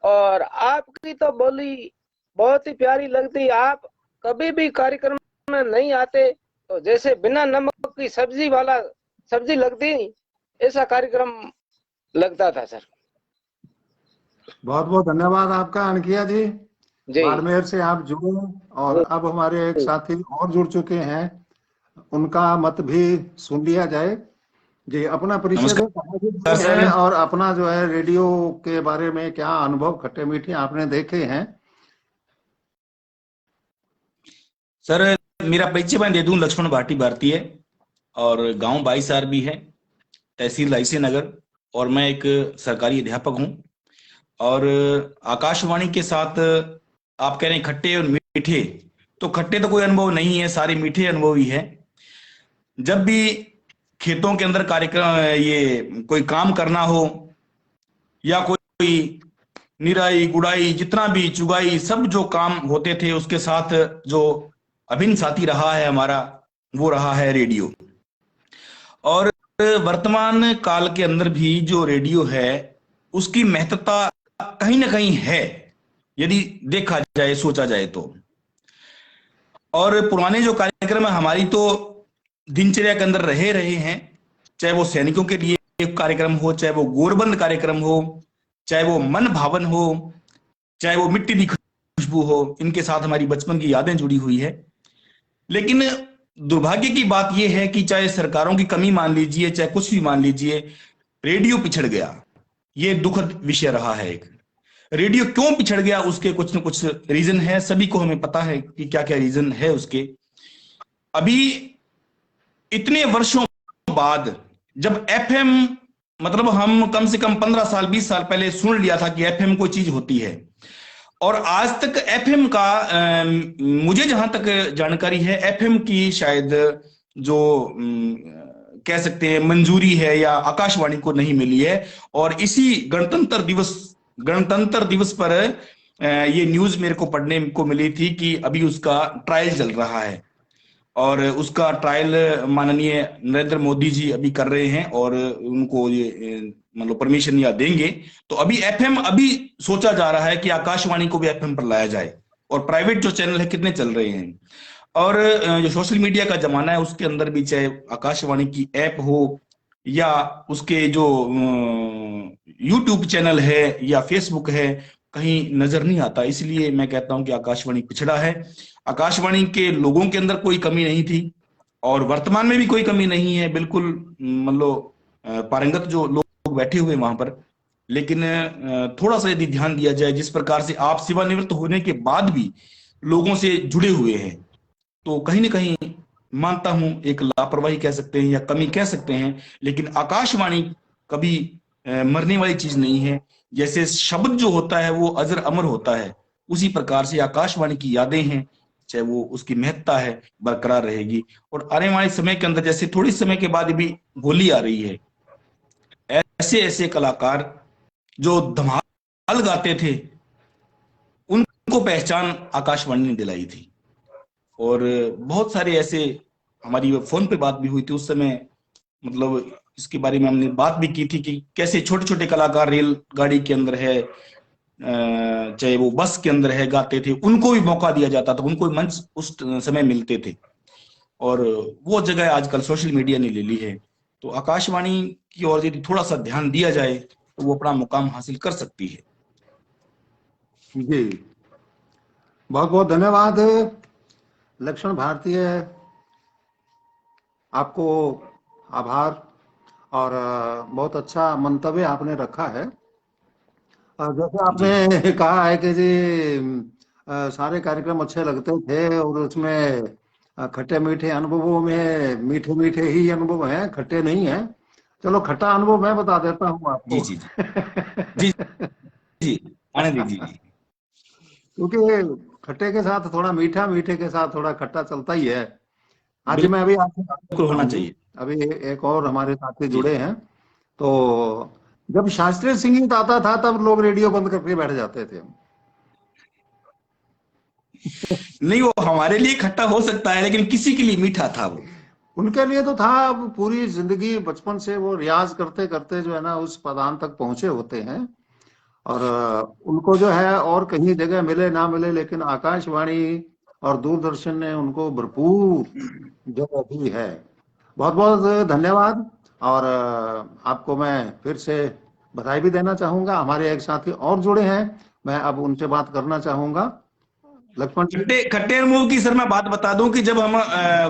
और आपकी तो बोली बहुत ही प्यारी लगती। आप कभी भी कार्यक्रम में नहीं आते तो जैसे बिना नमक की सब्जी लगती, ऐसा कार्यक्रम लगता था सर। बहुत बहुत धन्यवाद आपका अणखिया जी। जी बाड़मेर से आप जुड़े, और अब हमारे एक साथी और जुड़ चुके हैं, उनका मत भी सुन लिया जाए। जी, अपना परिचय दो, कहाँ से जुड़े सर। हैं और अपना जो है रेडियो के बारे में क्या अनुभव खट्टे मीठे आपने देखे हैं। सर, मेरा परिचय मैं दे दूं। लक्ष्मण भाटी भारतीय, और गांव 22 भी है, तहसील रायसी नगर, और मैं एक सरकारी अध्यापक हूं। और आकाशवाणी के साथ आप कह रहे हैं खट्टे और मीठे, तो खट्टे तो कोई अनुभव नहीं है, सारे मीठे अनुभव ही है। जब भी खेतों के अंदर कार्यक्रम, ये कोई काम करना हो, या कोई निराई गुड़ाई, जितना भी चुगाई, सब जो काम होते थे, उसके साथ जो अभिन्न साथी रहा है हमारा, वो रहा है रेडियो। और वर्तमान काल के अंदर भी जो रेडियो है, उसकी महत्ता कहीं ना कहीं है, यदि देखा जाए, सोचा जाए तो। और पुराने जो कार्यक्रम है हमारी तो दिनचर्या के अंदर रहे हैं, चाहे वो सैनिकों के लिए कार्यक्रम हो, चाहे वो गोरबंद कार्यक्रम हो, चाहे वो मन भावन हो, चाहे वो मिट्टी दी खुशबू हो, इनके साथ हमारी बचपन की यादें जुड़ी हुई है। लेकिन दुर्भाग्य की बात यह है कि चाहे सरकारों की कमी मान लीजिए, चाहे कुछ भी मान लीजिए, रेडियो पिछड़ गया। ये दुखद विषय रहा है। एक रेडियो क्यों पिछड़ गया, उसके कुछ न कुछ रीजन है, सभी को हमें पता है कि क्या क्या रीजन है उसके। अभी इतने वर्षों बाद जब एफएम, मतलब हम कम से कम 15 साल 20 साल पहले सुन लिया था कि एफएम कोई चीज होती है, और आज तक एफएम का मुझे जहां तक जानकारी है, एफएम की शायद जो कह सकते हैं मंजूरी है या आकाशवाणी को नहीं मिली है। और इसी गणतंत्र दिवस पर ये न्यूज मेरे को पढ़ने को मिली थी कि अभी उसका ट्रायल चल रहा है, और उसका ट्रायल माननीय नरेंद्र मोदी जी अभी कर रहे हैं, और उनको ये मतलब परमिशन या देंगे। तो अभी एफएम, अभी सोचा जा रहा है कि आकाशवाणी को भी एफएम पर लाया जाए। और प्राइवेट जो चैनल है कितने चल रहे हैं। और जो सोशल मीडिया का जमाना है उसके अंदर भी चाहे आकाशवाणी की ऐप हो या उसके जो यूट्यूब चैनल है या फेसबुक है, कहीं नजर नहीं आता। इसलिए मैं कहता हूं कि आकाशवाणी पिछड़ा है। आकाशवाणी के लोगों के अंदर कोई कमी नहीं थी और वर्तमान में भी कोई कमी नहीं है, बिल्कुल मतलब पारंगत जो लोग बैठे हुए वहां पर। लेकिन थोड़ा सा यदि ध्यान दिया जाए, जिस प्रकार से आप सेवानिवृत्त होने के बाद भी लोगों से जुड़े हुए हैं, तो कहीं ना कहीं मानता हूं एक लापरवाही कह सकते हैं या कमी कह सकते हैं, लेकिन आकाशवाणी कभी मरने वाली चीज नहीं है। जैसे शब्द जो होता है वो अजर अमर होता है, उसी प्रकार से आकाशवाणी की यादें हैं, चाहे वो उसकी महत्ता है, बरकरार रहेगी। और आने वाले समय के अंदर जैसे थोड़ी समय के बाद भी होली आ रही है, ऐसे ऐसे कलाकार जो धमाल गाते थे उनको पहचान आकाशवाणी ने दिलाई थी। और बहुत सारे ऐसे, हमारी फोन पे बात भी हुई थी उस समय, मतलब इसके बारे में हमने बात भी की थी कि कैसे छोटे छोटे कलाकार रेलगाड़ी के अंदर है, चाहे वो बस के अंदर है, गाते थे, उनको भी मौका दिया जाता था, उनको मंच उस समय मिलते थे। और वो जगह आजकल सोशल मीडिया ने ले ली है। तो आकाशवाणी की ओर यदि थोड़ा सा ध्यान दिया जाए तो वो अपना मुकाम हासिल कर सकती है। जी, बहुत बहुत धन्यवाद लक्ष्मण भारतीय, आपको आभार। और बहुत अच्छा मंतव्य आपने रखा है। और जैसे आपने कहा है कि जी सारे कार्यक्रम अच्छे लगते थे और उसमें खट्टे मीठे अनुभवों में मीठे मीठे ही अनुभव हैं, खट्टे नहीं हैं। चलो खट्टा अनुभव मैं बता देता हूँ जी आपको। जी जी जी आनंद जी जी। क्योंकि खट्टे के साथ थोड़ा मीठा, मीठे के साथ थोड़ा खट्टा चलता ही है। आज मैं अभी आपसे बात बिल्कुल करता होना हूँ, चाहिए। अभी एक और हमारे साथी जी जुड़े हैं। तो जब शास्त्रीय संगीत आता था तब लोग रेडियो बंद करके बैठ जाते थे। नहीं, वो हमारे लिए खट्टा हो सकता है लेकिन किसी के लिए मीठा था वो। उनके लिए तो था। अब पूरी जिंदगी बचपन से वो रियाज करते करते जो है ना उस पदान तक पहुंचे होते हैं। और उनको जो है और कहीं जगह मिले ना मिले, लेकिन आकाशवाणी और दूरदर्शन ने उनको भरपूर जगह दी है। बहुत बहुत धन्यवाद। और आपको मैं फिर से बधाई भी देना चाहूंगा। हमारे एक साथी और जुड़े हैं, मैं अब उनसे बात करना चाहूंगा। लक्ष्मण जी। खट्टे खट्टे अनुभव की सर मैं बात बता दूं कि जब हम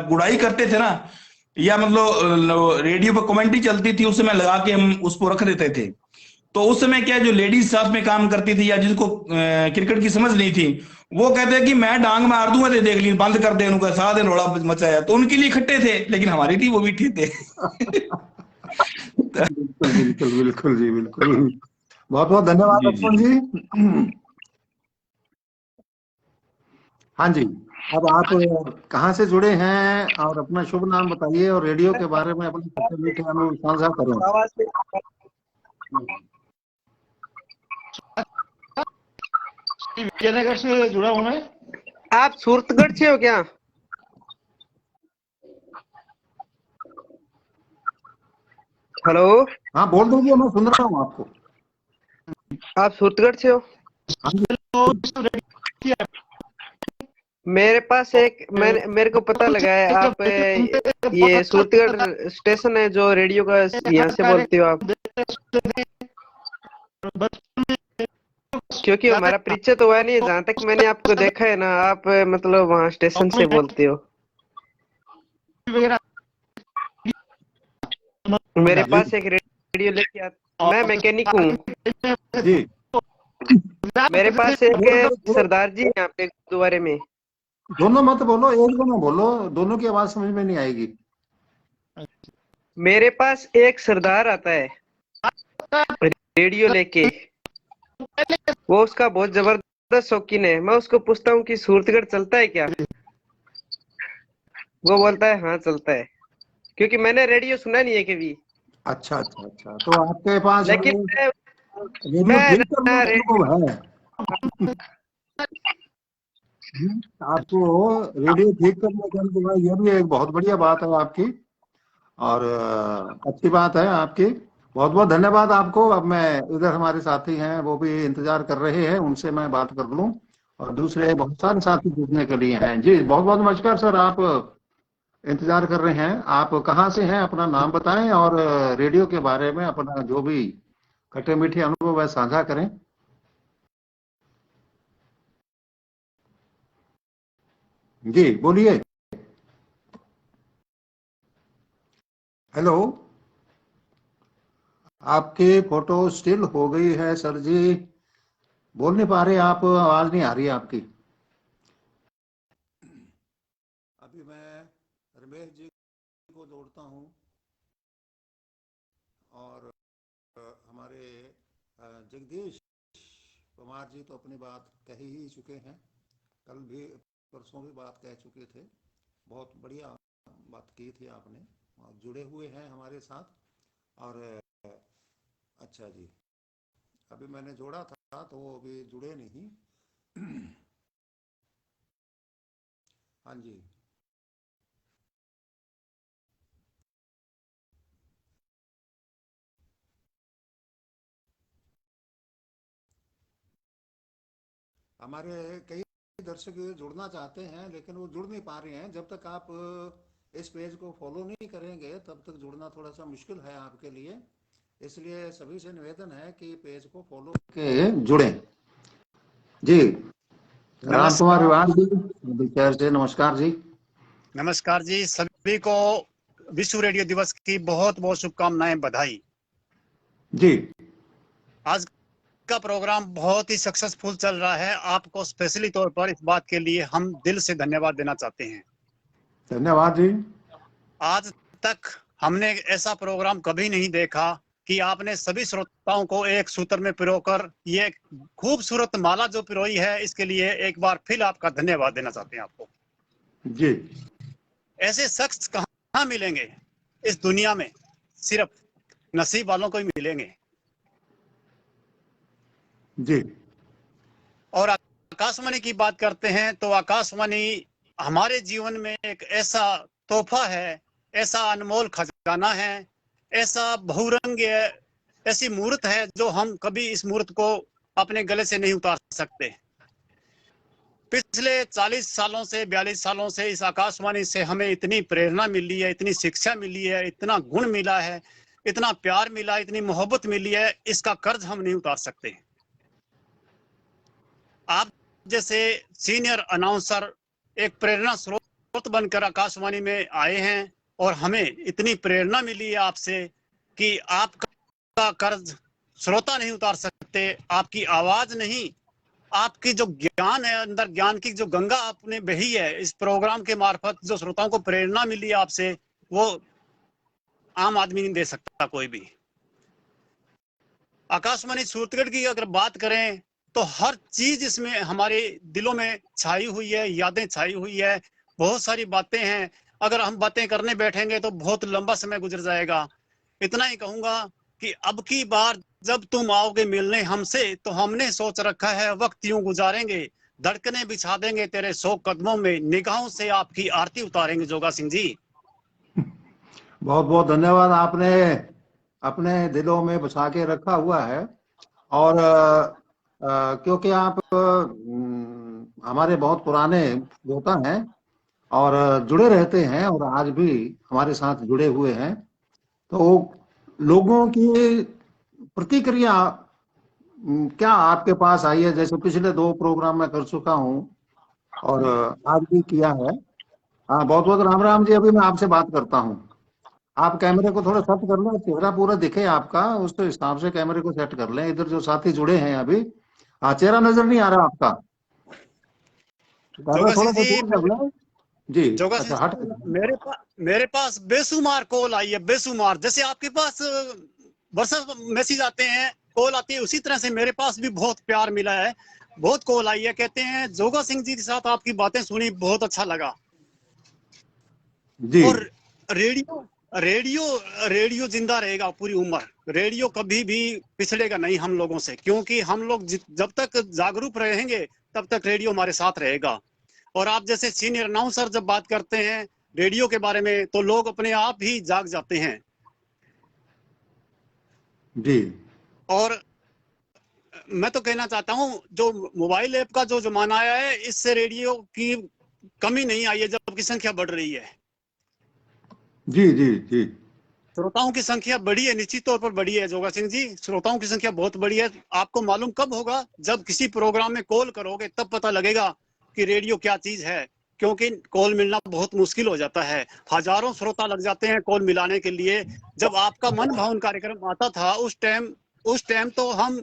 गुड़ाई करते थे ना, या मतलब रेडियो पर कमेंट्री चलती थी, उस समय लगा के हम उसको रख देते थे। तो उस समय क्या, जो लेडीज साथ में काम करती थी या जिनको क्रिकेट की समझ नहीं थी, वो कहते कि मैं डांग मार दूंगा, दे देख ली, बंद कर दे, उनका सारा दिन रोड़ा मचाया। तो उनके लिए खट्टे थे लेकिन हमारे लिए वो मीठे थे। बिल्कुल बिल्कुल बिल्कुल जी, बिल्कुल। बहुत बहुत धन्यवाद जी लक्ष्मण जी जी। हाँ जी, अब आप कहाँ से जुड़े हैं और अपना शुभ नाम बताइए और रेडियो के बारे में अपने खट्टे मीठे अनुभव साझा करें। विजयनगर से जुड़ा हूँ मैं। आप सूरतगढ़ से हो क्या? हेलो, हाँ बोल दीजिए, मैं सुन रहा हूँ आपको। आप सूरतगढ़ से हो? हाँ जी। मेरे पास एक मेरे को पता लगा है आप ये सूरतगढ़ स्टेशन है जो रेडियो का, यहाँ से बोलते हो आप? क्योंकि हमारा परिचय तो हुआ नहीं है, जहाँ तक मैंने आपको देखा है ना, आप मतलब वहाँ स्टेशन से बोलते हो। मेरे पास एक रेडियो लेके मैं मैकेनिक हूँ जी। मेरे पास एक सरदार जी यहाँ पे गुरुद्वारे में। दोनों मत बोलो, एक दोनों बोलो, दोनों की आवाज समझ में नहीं आएगी। मेरे पास एक सरदार आता है रेडियो लेके, वो उसका बहुत जबरदस्त शौकीन है। मैं उसको पूछता हूँ कि सूरतगढ़ चलता है क्या? वो बोलता है हाँ चलता है, क्योंकि मैंने रेडियो सुना नहीं है कभी। अच्छा अच्छा अच्छा, तो आपके पास लेकिन रेडियो ठीक करने का अनुभव है। आपको रेडियो ठीक करने का अनुभव है, ये भी एक बहुत बढ़िया बात है आपकी। और अच्छी बात है आपकी। बहुत बहुत धन्यवाद आपको। अब मैं इधर हमारे साथी हैं, वो भी इंतजार कर रहे हैं, उनसे मैं बात कर लूं और दूसरे बहुत सारे साथी जुड़ने के लिए हैं। जी बहुत बहुत नमस्कार सर, आप इंतजार कर रहे हैं। आप कहाँ से हैं, अपना नाम बताएं और रेडियो के बारे में अपना जो भी खट्टे मीठे अनुभव है साझा करें। जी बोलिए। हेलो, आपकी फोटो स्टिल हो गई है सर जी, बोल नहीं पा रहे आप, आवाज नहीं आ रही है आपकी। अभी मैं रमेश जी को जोड़ता हूं और हमारे जगदीश कुमार जी तो अपनी बात कह ही चुके हैं, कल भी परसों भी बात कह चुके थे, बहुत बढ़िया बात की थी आपने और जुड़े हुए हैं हमारे साथ। और अच्छा जी, अभी मैंने जोड़ा था तो वो अभी जुड़े नहीं। हाँ जी, हमारे कई दर्शक जुड़ना चाहते हैं लेकिन वो जुड़ नहीं पा रहे हैं। जब तक आप इस पेज को फॉलो नहीं करेंगे तब तक जुड़ना थोड़ा सा मुश्किल है आपके लिए, इसलिए सभी से निवेदन है कि पेज को फॉलो के जुड़ें। जी राम कुमार नमस्कार। रिवाज जी खैर से नमस्कार जी। नमस्कार जी, सभी को विश्व रेडियो दिवस की बहुत बहुत शुभकामनाएं, बधाई। जी आज का प्रोग्राम बहुत ही सक्सेसफुल चल रहा है। आपको स्पेशली तौर पर इस बात के लिए हम दिल से धन्यवाद देना चाहते हैं। धन्यवाद जी। आज तक हमने ऐसा प्रोग्राम कभी नहीं देखा कि आपने सभी श्रोताओं को एक सूत्र में पिरोकर ये खूबसूरत माला जो पिरोई है, इसके लिए एक बार फिर आपका धन्यवाद देना चाहते हैं आपको। जी ऐसे शख्स कहाँ मिलेंगे इस दुनिया में, सिर्फ नसीब वालों को ही मिलेंगे। जी और आकाशवाणी की बात करते हैं तो आकाशवाणी हमारे जीवन में एक ऐसा तोहफा है, ऐसा अनमोल खजाना है, ऐसा बहुरंग ऐसी मूर्त है जो हम कभी इस मूर्त को अपने गले से नहीं उतार सकते। पिछले 40 सालों से 42 सालों से इस आकाशवाणी से हमें इतनी प्रेरणा मिली है, इतनी शिक्षा मिली है, इतना गुण मिला है, इतना प्यार मिला, इतनी मोहब्बत मिली है, इसका कर्ज हम नहीं उतार सकते। आप जैसे सीनियर अनाउंसर एक प्रेरणा स्रोत बनकर आकाशवाणी में आए हैं और हमें इतनी प्रेरणा मिली है आपसे कि आपका कर्ज श्रोता नहीं उतार सकते। आपकी आवाज नहीं, आपकी जो ज्ञान है, अंदर ज्ञान की जो गंगा आपने बही है इस प्रोग्राम के मार्फत, जो श्रोताओं को प्रेरणा मिली है आपसे, वो आम आदमी नहीं दे सकता कोई भी। आकाशवाणी सूरतगढ़ की अगर बात करें तो हर चीज इसमें हमारे दिलों में छाई हुई है, यादें छाई हुई है, बहुत सारी बातें हैं। अगर हम बातें करने बैठेंगे तो बहुत लंबा समय गुजर जाएगा। इतना ही कहूंगा कि अब की बार जब तुम आओगे मिलने हमसे तो हमने सोच रखा है वक्त यूं गुजारेंगे, धड़कने बिछा देंगे तेरे 100 कदमों में, निगाहों से आपकी आरती उतारेंगे। जोगा सिंह जी बहुत बहुत धन्यवाद, आपने अपने दिलों में बसा के रखा हुआ है। और क्योंकि आप हमारे बहुत पुराने श्रोता हैं और जुड़े रहते हैं और आज भी हमारे साथ जुड़े हुए हैं, तो लोगों की प्रतिक्रिया क्या आपके पास आई है? जैसे पिछले 2 प्रोग्राम मैं कर चुका हूं और आज भी किया है। हाँ बहुत बहुत राम राम जी। अभी मैं आपसे बात करता हूँ, आप कैमरे को थोड़ा सेट कर लें, चेहरा पूरा दिखे आपका, उस हिसाब से कैमरे को सेट कर लें। इधर जो साथी जुड़े हैं अभी, हाँ चेहरा नजर नहीं आ रहा आपका, कैमरा थोड़ा सा दूर कर लें जी। जोगा अच्छा सिंह हट मेरे पास बेशुमार कॉल आई है, बेशुमार। जैसे आपके पास वर्षा मैसेज आते हैं, कॉल आती है, उसी तरह से मेरे पास भी बहुत प्यार मिला है, बहुत कॉल आई है। कहते हैं जोगा सिंह जी के साथ आपकी बातें सुनी, बहुत अच्छा लगा। जी। और रेडियो रेडियो रेडियो जिंदा रहेगा पूरी उम्र। रेडियो कभी भी पिछड़ेगा नहीं हम लोगों से, क्योंकि हम लोग जब तक जागरूक रहेंगे तब तक रेडियो हमारे साथ रहेगा। और आप जैसे सीनियर अनाउंसर जब बात करते हैं रेडियो के बारे में तो लोग अपने आप ही जाग जाते हैं। जी और मैं तो कहना चाहता हूँ जो मोबाइल ऐप का जो जमाना आया है, इससे रेडियो की कमी नहीं आई है, जबकि संख्या बढ़ रही है। जी जी जी। श्रोताओं की संख्या बढ़ी है, निश्चित तौर पर बढ़ी है जोगा सिंह जी, श्रोताओं की संख्या बहुत बढ़ी है। आपको मालूम कब होगा? जब किसी प्रोग्राम में कॉल करोगे तब पता लगेगा कि रेडियो क्या चीज है, क्योंकि कॉल मिलना बहुत मुश्किल हो जाता है। हजारों श्रोता लग जाते हैं कॉल मिलाने के लिए। जब आपका मन भावन कार्यक्रम आता था उस टाइम तो हम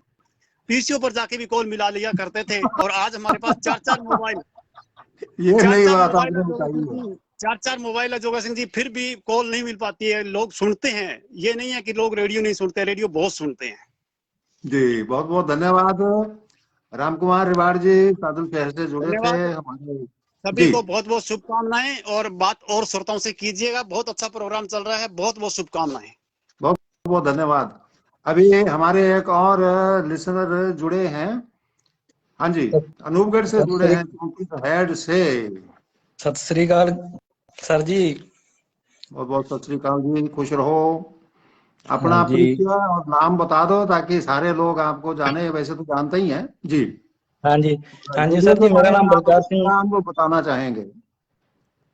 पीसीओ पर जाके भी कॉल मिला लिया करते थे, और आज हमारे पास चार मोबाइल ये नई बात मोबाइल आपने बताई है। चार मोबाइल है जोगा सिंह जी, फिर भी कॉल नहीं मिल पाती है। लोग सुनते हैं, ये नहीं है कि लोग रेडियो नहीं सुनते, रेडियो बहुत सुनते हैं। जी बहुत बहुत धन्यवाद। राम कुमार रिवाड़ जी सादुल शहर से जुड़े थे धन्यवाद हमारे। सभी जी को, बहुत बहुत शुभकामनाएं, और बात और श्रोताओं से कीजिएगा। बहुत अच्छा प्रोग्राम चल रहा है, बहुत बहुत शुभकामनाएं। बहुत बहुत धन्यवाद। अभी हमारे एक और लिसनर जुड़े हैं। हाँ जी, अनूपगढ़ से जुड़े हैं, हेड से। सत श्री अकाल सर जी। बहुत बहुत सत श्री अकाल जी, खुश रहो। अपना हाँ जी। परिचय और नाम बता दो ताकि सारे लोग आपको जाने, वैसे तो जानते ही हैं जी। हाँ जी। हाँ जी रेडियो सर के जी, मेरा बारे में नाम आप बलकार सिंह। क्या हमको बताना चाहेंगे?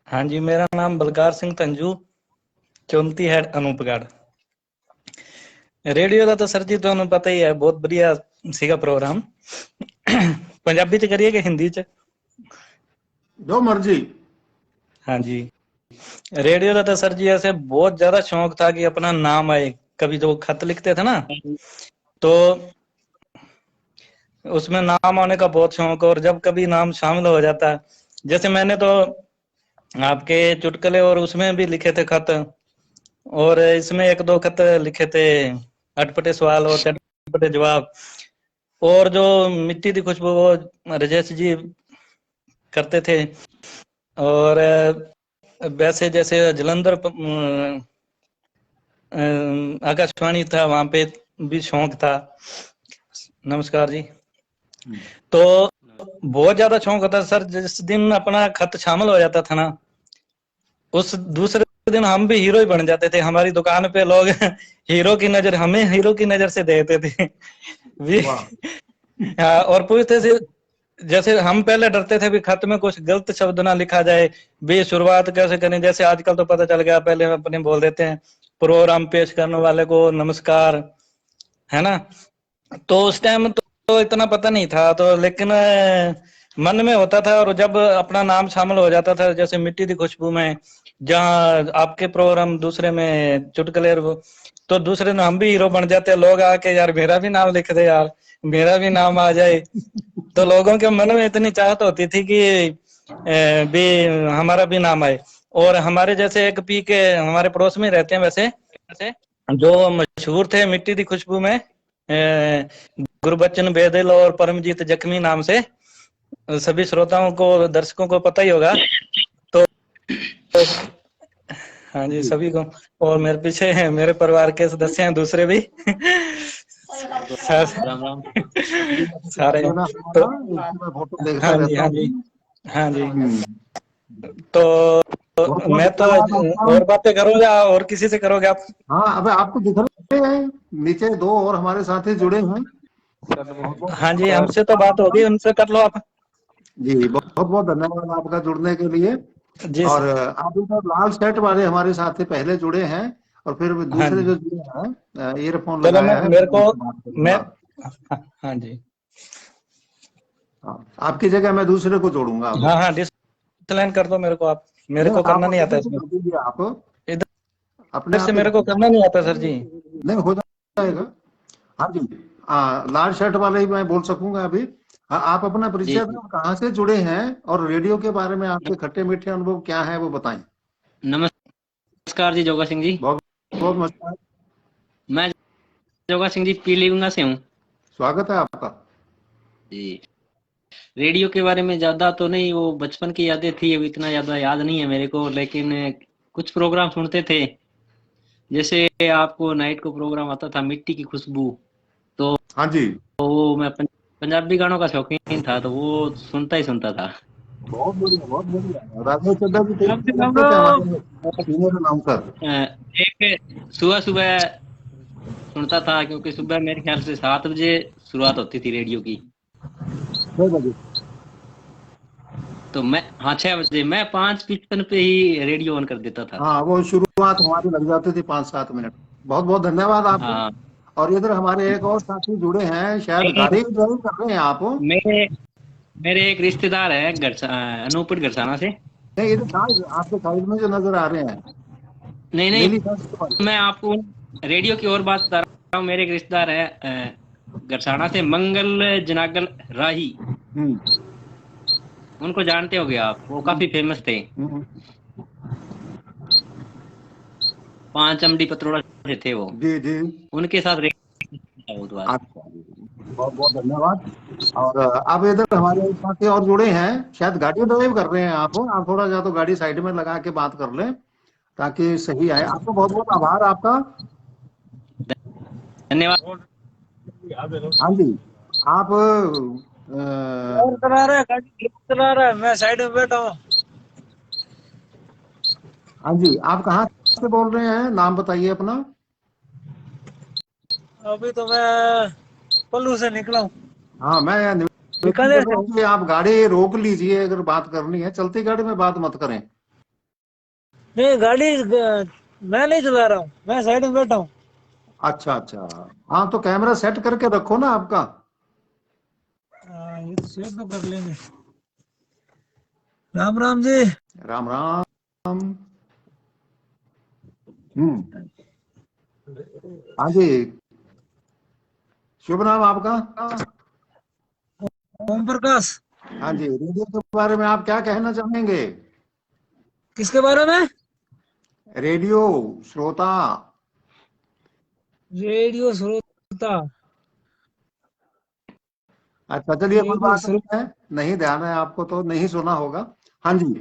हाँ जी, मेरा नाम बलकार सिंह तंजू, चौमती हेड अनूपगढ़। रेडियो का तो सर जी ਤੁਹਾਨੂੰ पता ही है, बहुत बढ़िया सीगा प्रोग्राम। पंजाबी च करिए कि हिंदी च? जो मर्जी। हाँ जी। रेडियो का तो सर जी ऐसे बहुत ज्यादा शौक था कि अपना नाम आए। कभी जो खत लिखते थे ना, तो उसमें नाम आने का बहुत शौक, और जब कभी नाम शामिल हो जाता, जैसे मैंने तो आपके चुटकुले और उसमें भी लिखे थे खत, और इसमें एक दो खत लिखे थे, अटपटे सवाल और चटपटे जवाब। और जो मिट्टी दी खुशबू वो राजेश जी करते थे, और वैसे जैसे जलंधर आकाशवाणी था, वहां पे भी शौक था। नमस्कार जी। तो बहुत ज्यादा शौक होता सर। जिस दिन अपना खत शामिल हो जाता था ना, उस दूसरे दिन हम भी हीरो ही बन जाते थे। हमारी दुकान पे लोग हीरो की नजर, हमें हीरो की नजर से देखते थे भी। हाँ, और पूछते थे, जैसे हम पहले डरते थे भी खत में कुछ गलत शब्द ना लिखा जाए, भी शुरुआत कैसे करें। जैसे आजकल तो पता चल गया, पहले अपने बोल देते हैं प्रोग्राम पेश करने वाले को नमस्कार, है ना। तो उस टाइम तो इतना पता नहीं था, तो लेकिन मन में होता था। और जब अपना नाम शामिल हो जाता था, जैसे मिट्टी दी खुशबू में, जहाँ आपके प्रोग्राम दूसरे में चुटकुले, तो दूसरे में हम भी हीरो बन जाते। लोग आके यार मेरा भी नाम लिख दे, यार मेरा भी नाम आ जाए। तो लोगों के मन में इतनी चाहत होती थी कि भी हमारा भी नाम आए। और हमारे जैसे एक पी के हमारे पड़ोस में रहते हैं, वैसे जो मशहूर थे मिट्टी दी खुशबू में, गुरबचन बेदल और परमजीत जख्मी नाम से, सभी श्रोताओं को, दर्शकों को पता ही होगा। तो हाँ जी, सभी को। और मेरे पीछे मेरे परिवार के सदस्य हैं दूसरे भी। सारे। तो हाँ जी, हाँ जी, हाँ जी। तो मैं तो और बातें करूंगा, और किसी से करोगे आप? हाँ, अब आपको दिख रहे हैं नीचे दो और हमारे साथी जुड़े हैं। हाँ जी, हमसे तो बात होगी, उनसे कर लो आप। जी बहुत बहुत धन्यवाद आपका जुड़ने के लिए जी। और आप इधर लाल शर्ट वाले हमारे साथी पहले जुड़े हैं और फिर दूसरे जो जुड़े हैं ईयरफोन लगाया है मेरे को मैं हाँ जी, आपकी जगह मैं दूसरे को जोड़ूंगा। हाँ हाँ, डिस्लाइन कर दो मेरे को आप, मेरे को करना नहीं आता इसमें। आप इधर अपने से मेरे को करना नहीं आता सर जी। नहीं हो जाएगा। हाँ जी, लाल शर्ट वाले ही मैं बोल सकूंगा अभी। आप अपना परिचय कहाँ से जुड़े हैं और रेडियो के बारे में आपके खट्टे मीठे अनुभव क्या है वो बताएं। नमस्कार जी जोगा सिंह जी। बहुत बहुत नमस्कार। मैं जोगा सिंह जी पीलीभीत से हूँ। स्वागत है आपका जी। रेडियो के बारे में ज्यादा तो नहीं, वो बचपन की यादें थी, अब इतना ज्यादा याद नहीं है मेरे को, लेकिन कुछ प्रोग्राम सुनते थे। जैसे आपको नाइट को प्रोग्राम आता था मिट्टी की खुशबू, तो हाँ जी, तो वो मैं पंजाबी गानों का शौकीन था, तो वो सुनता ही सुनता था। बहुत बढ़िया, बहुत बढ़िया। राजेश चड्ढा जी एक सुबह सुबह सुनता था, क्योंकि सुबह मेरे ख्याल से 7 बजे शुरुआत होती थी रेडियो की। 6 बजे। तो मैं, हाँ 6 बजे, मैं 5:55 पे ही रेडियो ऑन कर देता था। हाँ, वो शुरुआत हमारी लग जाती थी 5-7 मिनट। बहुत बहुत धन्यवाद आपको। हाँ, और इधर हमारे एक और साथी जुड़े हैं, शायद नहीं, गाड़ी ड्राइव कर रहे हैं आप। मेरे मेरे एक रिश्तेदार है अनूपपुर गरसाना से। नहीं, इधर साइड, आपके साइड में जो नजर आ रहे हैं, नहीं नीली नहीं, शर्ट वाले। मैं आपको रेडियो की और बात बता रहा हूँ। मेरे एक रिश्तेदार है गरसाना से, मंगल जनागल राही। हम्म, उनको जानते होगे आप, वो काफी फेमस थे। हम्म, 5 अमडी पत्रोड़ा से थे वो। जी जी। उनके साथ रेडियो बहुत बार। अच्छा, बहुत बहुत धन्यवाद। और अब इधर हमारे एक साथी और जुड़े हैं, शायद गाड़ी ड्राइव कर रहे हैं आप थोड़ा जा तो गाड़ी साइड में लगा के बात कर लें ताकि सही आए। आपका बहुत बहुत आभार आपका। धन्यवाद। हाँ जी, आप चला रहा है, गाड़ी चला रहा है, मैं साइड में बैठा हूँ। हाँ जी, आप कहाँ से बोल रहे हैं, नाम बताइए अपना। अभी तो मैं पल्लू से निकला हूँ। हाँ, मैं निवेदन बीकानेर कर रहा से। हूँ कि आप गाड़ी रोक लीजिए, अगर बात करनी है चलती गाड़ी में बात मत करें। नहीं, मैं नहीं चला रहा हूँ, मैं साइड में बैठा हूँ। अच्छा अच्छा। हाँ, तो कैमरा सेट करके रखो ना आपका। ये तो सेट तो कर लेंगे। राम राम जी। राम राम। हाँ जी, शुभ नाम आपका। ओम प्रकाश। हाँ जी, रेडियो के बारे में आप क्या कहना चाहेंगे। किसके बारे में? रेडियो श्रोता। रेडियो श्रोता। अच्छा, चलिए कोई रेडियो बात नहीं श्रोता। है, नहीं ध्यान है आपको तो नहीं सुना होगा। हाँ जी,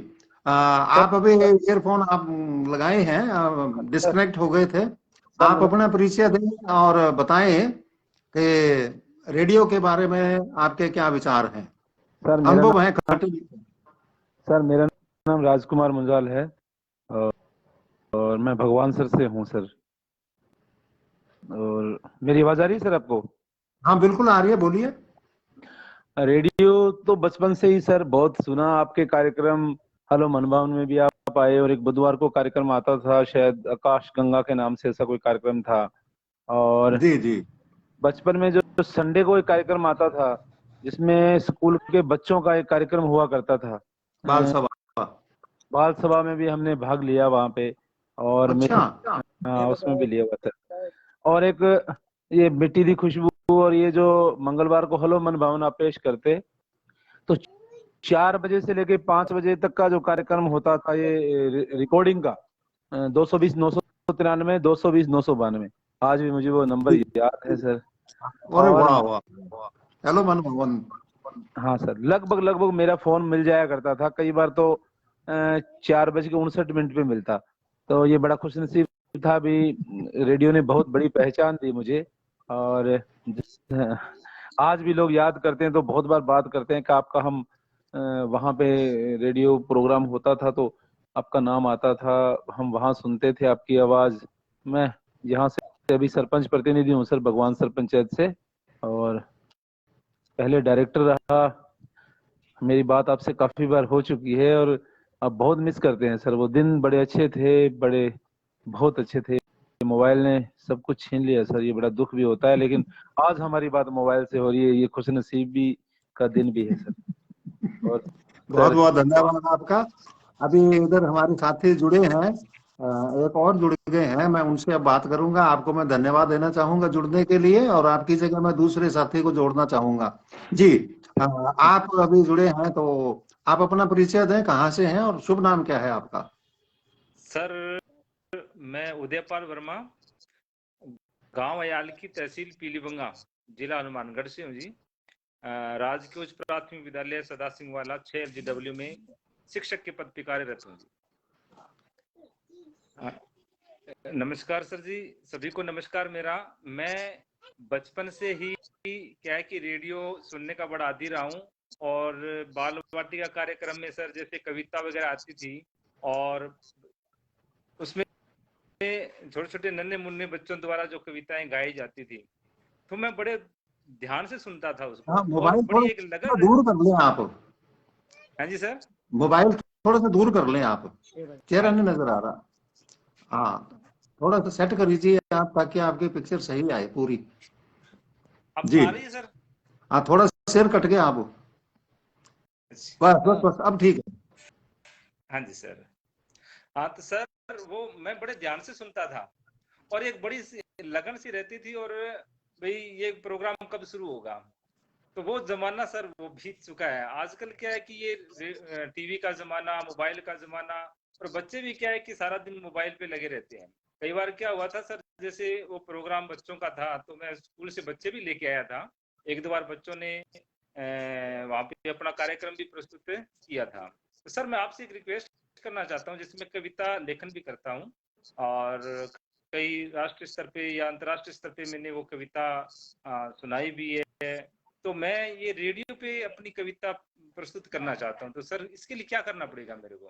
आप अभी ईयरफोन आप लगाए हैं, डिस्कनेक्ट हो गए थे। आप अपना परिचय दें और बताएं कि रेडियो के बारे में आपके क्या विचार हैं, सर मेरा अनुभव है नाम खट्टे। सर मेरा नाम राजकुमार मुंजाल है और मैं भगवान सर से हूँ सर। और मेरी आवाज आ रही है सर आपको? हाँ बिल्कुल आ रही है, बोलिए। रेडियो तो बचपन से ही सर बहुत सुना, आपके कार्यक्रम हेलो मनभावन में भी आप आए, और एक बुधवार को कार्यक्रम आता था, शायद आकाश गंगा के नाम से ऐसा कोई कार्यक्रम था। और जी जी। बचपन में जो संडे को एक कार्यक्रम आता था जिसमें स्कूल के बच्चों का एक कार्यक्रम हुआ करता था, बाल सभा। बाल सभा में भी हमने भाग लिया वहां पे, और अच्छा। हाँ उसमें भी लिया हुआ था। और एक ये मिट्टी दी खुशबू, और ये जो मंगलवार को हलो मन भावना पेश करते, तो 4 बजे से लेके 5 बजे तक का जो कार्यक्रम होता था ये रिकॉर्डिंग का, 220-993 220-992, आज भी मुझे वो नंबर याद है सर। अरे और वाह वाह वाह। हेलो मनमोहन। हाँ सर, लगभग लगभग मेरा फोन मिल जाया करता था, कई बार तो 4:59 पे मिलता। तो ये बड़ा खुशनसीब था भी, रेडियो ने बहुत बड़ी पहचान दी मुझे। और आज भी लोग याद करते हैं तो बहुत बार बात करते हैं कि आपका हम वहाँ पे रेडियो प्रोग्राम होता था तो आपका नाम आता था, हम वहाँ सुनते थे आपकी आवाज। मैं यहाँ से अभी सरपंच प्रतिनिधि हूँ सर, भगवान सर पंचायत से, और पहले डायरेक्टर रहा। मेरी बात आपसे काफी बार हो चुकी है और अब बहुत मिस करते हैं सर। वो दिन बड़े अच्छे थे, बड़े बहुत अच्छे थे। मोबाइल ने सब कुछ छीन लिया सर, ये बड़ा दुख भी होता है, लेकिन आज हमारी बात मोबाइल से हो रही है, ये खुशनसीब भी का दिन भी है सर। और बहुत सर बहुत धन्यवाद आपका। अभी इधर हमारे साथी जुड़े हैं, एक और जुड़ गए हैं, मैं उनसे अब बात करूंगा। आपको मैं धन्यवाद देना चाहूंगा जुड़ने के लिए, और आपकी जगह मैं दूसरे साथी को जोड़ना चाहूंगा। जी, आप अभी जुड़े हैं तो आप अपना परिचय दें, कहाँ से हैं और शुभ नाम क्या है आपका। सर मैं उदयपाल वर्मा, गांव अयालकी, तहसील पीलीबंगा, जिला हनुमानगढ़ से हूँ जी। राजकीय उच्च प्राथमिक विद्यालय सदा सिंह वाला 6 LGW में शिक्षक के पद पर कार्यरत हूँ जी। नमस्कार सर जी, सभी को नमस्कार मेरा। मैं बचपन से ही क्या है कि रेडियो सुनने का बड़ा आदी रहा हूँ, और बाल वाटिका कार्यक्रम में सर जैसे कविता वगैरह आती थी, और उसमें छोटे छोटे नन्हे मुन्ने बच्चों द्वारा जो कविताएं गाई जाती थी, तो मैं बड़े ध्यान से सुनता था उसको, हाँ, और मोबाइल बड़ी एक थोड़ा लगन। दूर कर लें आप। हाँ जी सर। मोबाइल थोड़ा सा दूर कर लें आप, चेहरा हाँ नहीं जी। नजर आ रहा। हाँ, थोड़ा सा सेट कर लीजिए आप, ताकि आपकी पिक्चर सही आए पूरी। अब जी आ रही है सर? हाँ, थोड़ा सिर कट गया आप, बस बस बस, अब ठीक है। हाँ जी सर। हाँ तो सर, वो मैं बड़े ध्यान से सुनता था, और एक बड़ी सी लगन सी रहती थी, और भाई ये प्रोग्राम कब शुरू होगा। तो वो जमाना सर वो बीत चुका है। आजकल क्या है कि ये टीवी का जमाना, मोबाइल का जमाना, और बच्चे भी क्या है कि सारा दिन मोबाइल पे लगे रहते हैं। कई बार क्या हुआ था सर, जैसे वो प्रोग्राम बच्चों का था, तो मैं स्कूल से बच्चे भी लेके आया था। एक दो बार बच्चों ने वहां पे अपना कार्यक्रम भी प्रस्तुत किया था। तो सर मैं आपसे एक रिक्वेस्ट करना चाहता हूँ, जिसमें कविता लेखन भी करता हूँ, और कई राष्ट्रीय स्तर पे या अंतर्राष्ट्रीय स्तर पे मैंने वो कविता सुनाई भी है। तो मैं ये रेडियो पे अपनी कविता प्रस्तुत करना चाहता हूँ, तो सर इसके लिए क्या करना पड़ेगा मेरे को?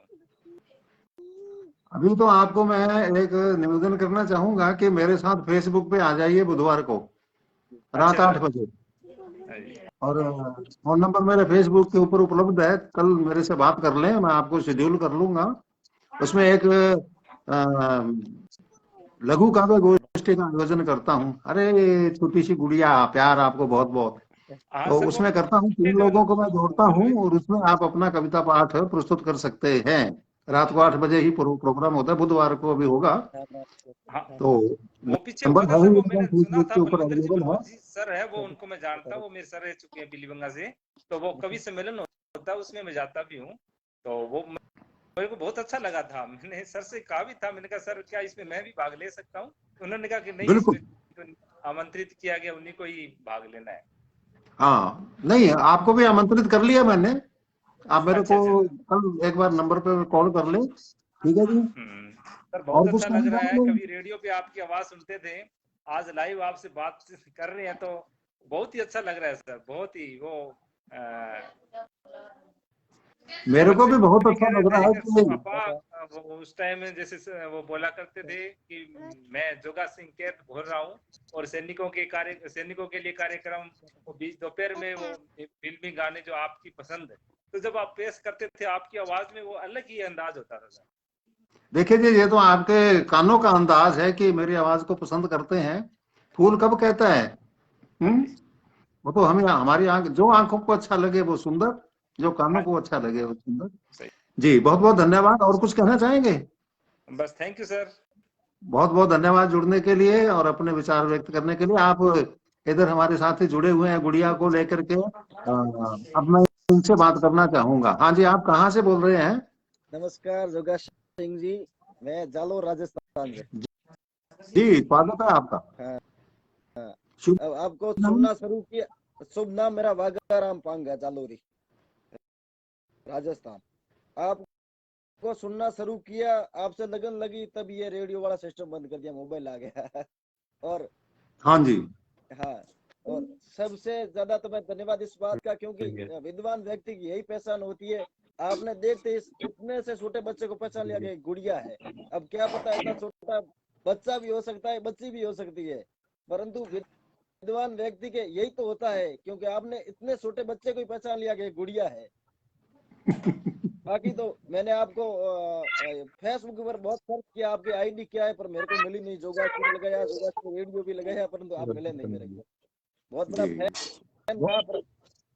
अभी तो आपको मैं एक निवेदन करना चाहूंगा कि मेरे साथ फेसबुक पे आ जाइए बुधवार को रात अच्छा 8 सर। बजे। हाँ जी। और फोन नंबर मेरे फेसबुक के ऊपर उपलब्ध है, कल मेरे से बात कर लें, मैं आपको शेड्यूल कर लूंगा। उसमें एक लघु काव्य गोष्ठी का आयोजन करता हूँ। अरे छोटी सी गुड़िया, प्यार आपको बहुत बहुत। हाँ तो सर, वो उसमें करता हूँ, 3 जो लोगों को मैं जोड़ता हूँ, और उसमें आप अपना कविता पाठ प्रस्तुत कर सकते हैं। रात को 8 बजे ही प्रोग्राम होता है, बुधवार को अभी होगा। हाँ, तो वो पीछे हुआ नंबर था है सर, ही वो मेरा मैंने सुना फेसबुक था। के ऊपर बलविंदर जी अवेलेबल है। जी सर है वो, उनको मैं जानता हूँ, वो मेरे सर रह चुके हैं पीलीभंगा से। तो वो कवि सम्मेलन होता है, उसमें मैं जाता भी हूँ। तो वो मेरे को बहुत अच्छा लगा था। मैंने सर से कहा भी था, मैंने कहा सर क्या इसमें मैं भी भाग ले सकता हूँ? उन्होंने कहा कि नहीं, बिल्कुल। इसमें तो आमंत्रित किया गया, उन्हीं को ही भाग लेना है। हाँ, नहीं, आपको भी आमंत्रित कर लिया मैंने। आप मेरे अच्छा को अच्छा। कल एक बार नंबर पे कॉल कर ले, ठीक है जी। सर बहुत और कुछ अच्छा लग कहना रहा है, चाहेंगे? कभी रेडियो पे आपकी आवाज सुनते थे, आज लाइव आपसे बात कर रहे हैं, तो बहुत ही अच्छा लग रहा है सर। बहुत ही वो मेरे को बच्चे भी बहुत भी अच्छा कह रहे लग रहा थे है कि कि पापा, वो उस टाइम में जैसे वो बोला करते थे कि मैं जोगा सिंह कैद बोल रहा हूँ, और सैनिकों के लिए कार्यक्रम, वो बीच दोपहर में वो फिल्मी गाने जो आपकी पसंद है, तो जब आप पेश करते थे, आपकी आवाज में वो अलग ही अंदाज होता था सर। देखिए जी, ये तो आपके कानों का अंदाज है कि मेरी आवाज को पसंद करते हैं। फूल कब कहता है? हाँ हम्म जी। वो तो हमें, हमारी आंख, जो आंखों को अच्छा लगे वो सुंदर, जो कानों हाँ को अच्छा लगे वो सुंदर। सही। जी, बहुत बहुत धन्यवाद। और कुछ कहना चाहेंगे? बस थैंक यू सर। बहुत बहुत धन्यवाद जुड़ने के लिए और अपने विचार व्यक्त करने के लिए। आप इधर हमारे साथ ही जुड़े हुए हैं गुड़िया को लेकर के। अब मैं इनसे बात करना चाहूंगा। हाँ जी, आप कहाँ से बोल रहे हैं? नमस्कार जोगा सिंह जी, मैं जालोर राजस्थान से। जी, स्वागत है आपका। हाँ हाँ। शुभ अब आपको नाम? सुनना शुरू किया। शुभ नाम मेरा वाघाराम पांगा, जालोरी राजस्थान। आपको सुनना शुरू किया, आपसे लगन लगी, तब ये रेडियो वाला सिस्टम बंद कर दिया, मोबाइल आ गया। और हाँ जी। हाँ, और सबसे ज्यादा तो मैं धन्यवाद इस बात का, क्योंकि विद्वान व्यक्ति की यही पहचान होती है। आपने देखते इतने से छोटे बच्चे को पहचान लिया कि गुड़िया है। अब क्या पता इतना छोटा बच्चा भी हो सकता है, बच्ची भी हो सकती है, परंतु विद्वान व्यक्ति के यही तो होता है, क्योंकि आपने इतने छोटे बच्चे को ही पहचान लिया कि गुड़िया है। बाकी तो मैंने आपको फेसबुक पर बहुत सर्च किया, आपकी आईडी क्या है, पर मेरे को मिली नहीं। जोगा सिंह लगाया, जोगा सिंह रेडियो भी लगाया, परंतु आप मिले नहीं मेरे को। बहुत बड़ा फैन था, पर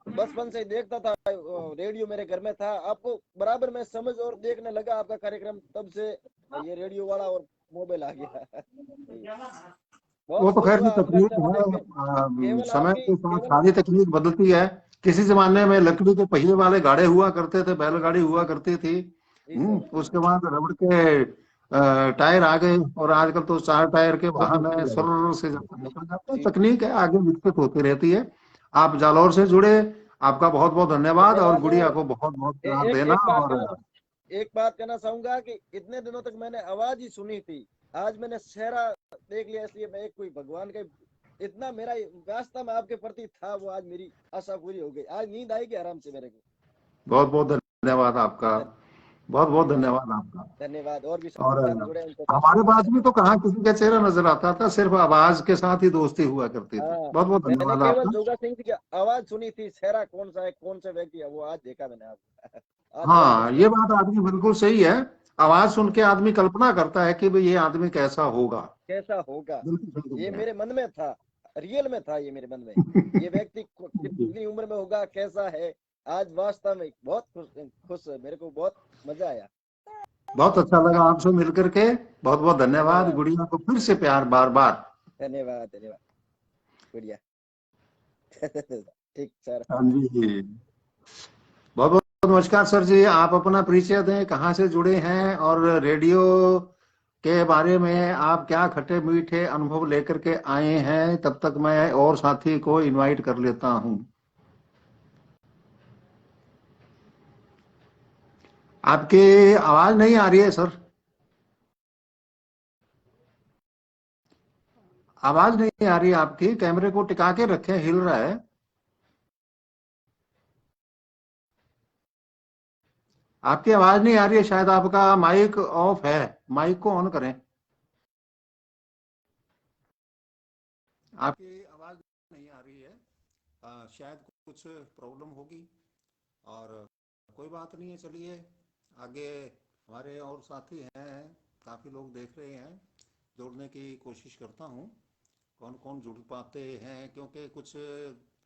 बचपन से ही देखता था, रेडियो मेरे घर में था। आपको बराबर मैं समझ और देखने लगा आपका कार्यक्रम, तब से ये रेडियो वाला और मोबाइल आ गया। वो बहुत तो खुश खैर हुआ तकनीक आपका जब देख के। है, केवल समय आपकी के साथ केवल सारी तकनीक बदलती है। किसी जमाने में लकड़ी के पहिए वाले गाड़े हुआ करते थे, बैलगाड़ी हुआ करती थी। जी सर। उसके बाद रबड़ के टायर आ गए, और आजकल तो 4 टायर के वाहन है, सुर से जब निकल जाते हैं। जी तकनीक है, आगे विकसित होती रहती है। आप जालौर से जुड़े, आपका बहुत बहुत धन्यवाद, और धन्यवाद। गुड़िया और को बहुत बहुत प्यार एक देना। और एक बात कहना चाहूंगा कि इतने दिनों तक मैंने आवाज ही सुनी थी, आज मैंने चेहरा देख लिया, इसलिए मैं एक कोई भगवान का इतना मेरा वास्ता में आपके प्रति था, वो आज मेरी आशा पूरी हो गई। आज नींद आएगी आराम से मेरे को। बहुत बहुत धन्यवाद आपका। बहुत बहुत धन्यवाद आपका। धन्यवाद। और भी और साथ जुड़े उनको हमारे पास में तो कहाँ किसी का चेहरा नजर आता था, सिर्फ आवाज के साथ ही दोस्ती हुआ करती थी। हाँ, बहुत बहुत मैंने धन्यवाद केवल आपका। जोगा सिंह की आवाज सुनी थी, चेहरा कौन सा है, कौन से व्यक्ति है, वो आज देखा मैंने आपको। आज बहुत हाँ, बढ़िया। ये बात आपकी बिल्कुल सही है। आवाज सुन के आदमी कल्पना करता है कि भाई ये आदमी कैसा होगा। कैसा होगा, बिल्कुल सही ये है। मेरे मन में था, रियल में था ये मेरे मन में, ये व्यक्ति कितनी उम्र में होगा, कैसा है। आज वास्तव में बहुत खुश मेरे को बहुत मजा आया। बहुत अच्छा लगा आपसे मिलकर के। बहुत बहुत धन्यवाद। गुड़िया को फिर से प्यार बार बार। धन्यवाद धन्यवाद। बढ़िया। ठीक सर। हाँ जी, बहुत बहुत नमस्कार सर जी। आप अपना परिचय दें, कहाँ से जुड़े हैं और रेडियो के बारे में आप क्या खट्टे मीठे अनुभव लेकर के आए हैं। तब तक मैं और साथी को इनवाइट कर लेता हूं। आपकी आवाज नहीं आ रही है सर, आवाज नहीं आ रही है आपकी। कैमरे को टिका के रखें, हिल रहा है। आपकी आवाज नहीं आ रही है, शायद आपका माइक ऑफ है। माइक को ऑन करें। आपकी आवाज नहीं आ रही है, शायद कुछ प्रॉब्लम होगी। और कोई बात नहीं है, चलिए आगे। हमारे और साथी हैं, काफ़ी लोग देख रहे हैं, जोड़ने की कोशिश करता हूँ कौन कौन जुड़ पाते हैं, क्योंकि कुछ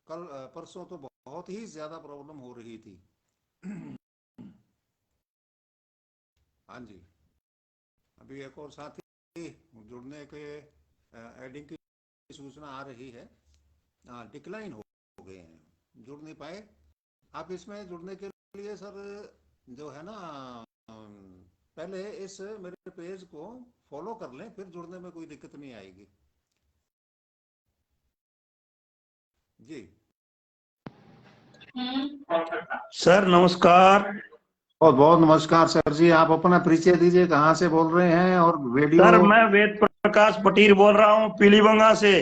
कल परसों तो बहुत ही ज़्यादा प्रॉब्लम हो रही थी। हाँ जी, अभी एक और साथी जुड़ने के एडिंग की सूचना आ रही है। डिक्लाइन हो गए हैं, जुड़ नहीं पाए। आप इसमें जुड़ने के लिए सर जो है ना, पहले इस मेरे पेज को फॉलो कर लें, फिर जुड़ने में कोई दिक्कत नहीं आएगी जी। सर नमस्कार। बहुत बहुत नमस्कार सर जी। आप अपना परिचय दीजिए, कहाँ से बोल रहे हैं और रेडियो। सर मैं वेद प्रकाश पटीर बोल रहा हूँ पीलीबंगा से।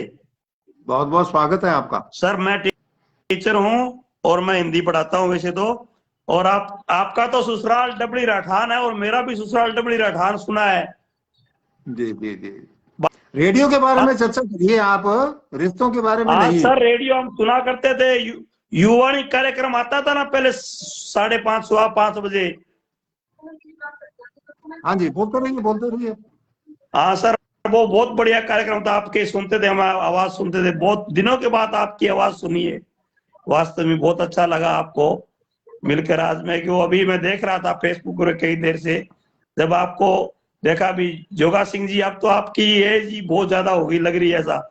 बहुत बहुत स्वागत है आपका। सर मैं टीचर हूँ और मैं हिंदी पढ़ाता हूँ वैसे तो। और आपका तो ससुराल डबली राठान है और मेरा भी ससुराल डबली राठान सुना है। जी जी जी। रेडियो के बारे में चर्चा करिए आप, रिश्तों के बारे में हाँ नहीं। सर, रेडियो हम सुना करते थे। युवाणी कार्यक्रम आता था ना पहले 5:30 सवा 5 बजे। हाँ जी, बोलते रहिए बोलते रहिए। हाँ सर, वो बहुत बढ़िया कार्यक्रम था, आपके सुनते थे, हम आवाज सुनते थे। बहुत दिनों के बाद आपकी आवाज सुनी है, वास्तव में बहुत अच्छा लगा आपको मिलकर आज। मैं क्यों अभी मैं देख रहा था फेसबुक पर कई देर से, जब आपको देखा भी। जोगा सिंह जी, अब तो आपकी एज ही बहुत ज्यादा होगी लग रही है, ऐसा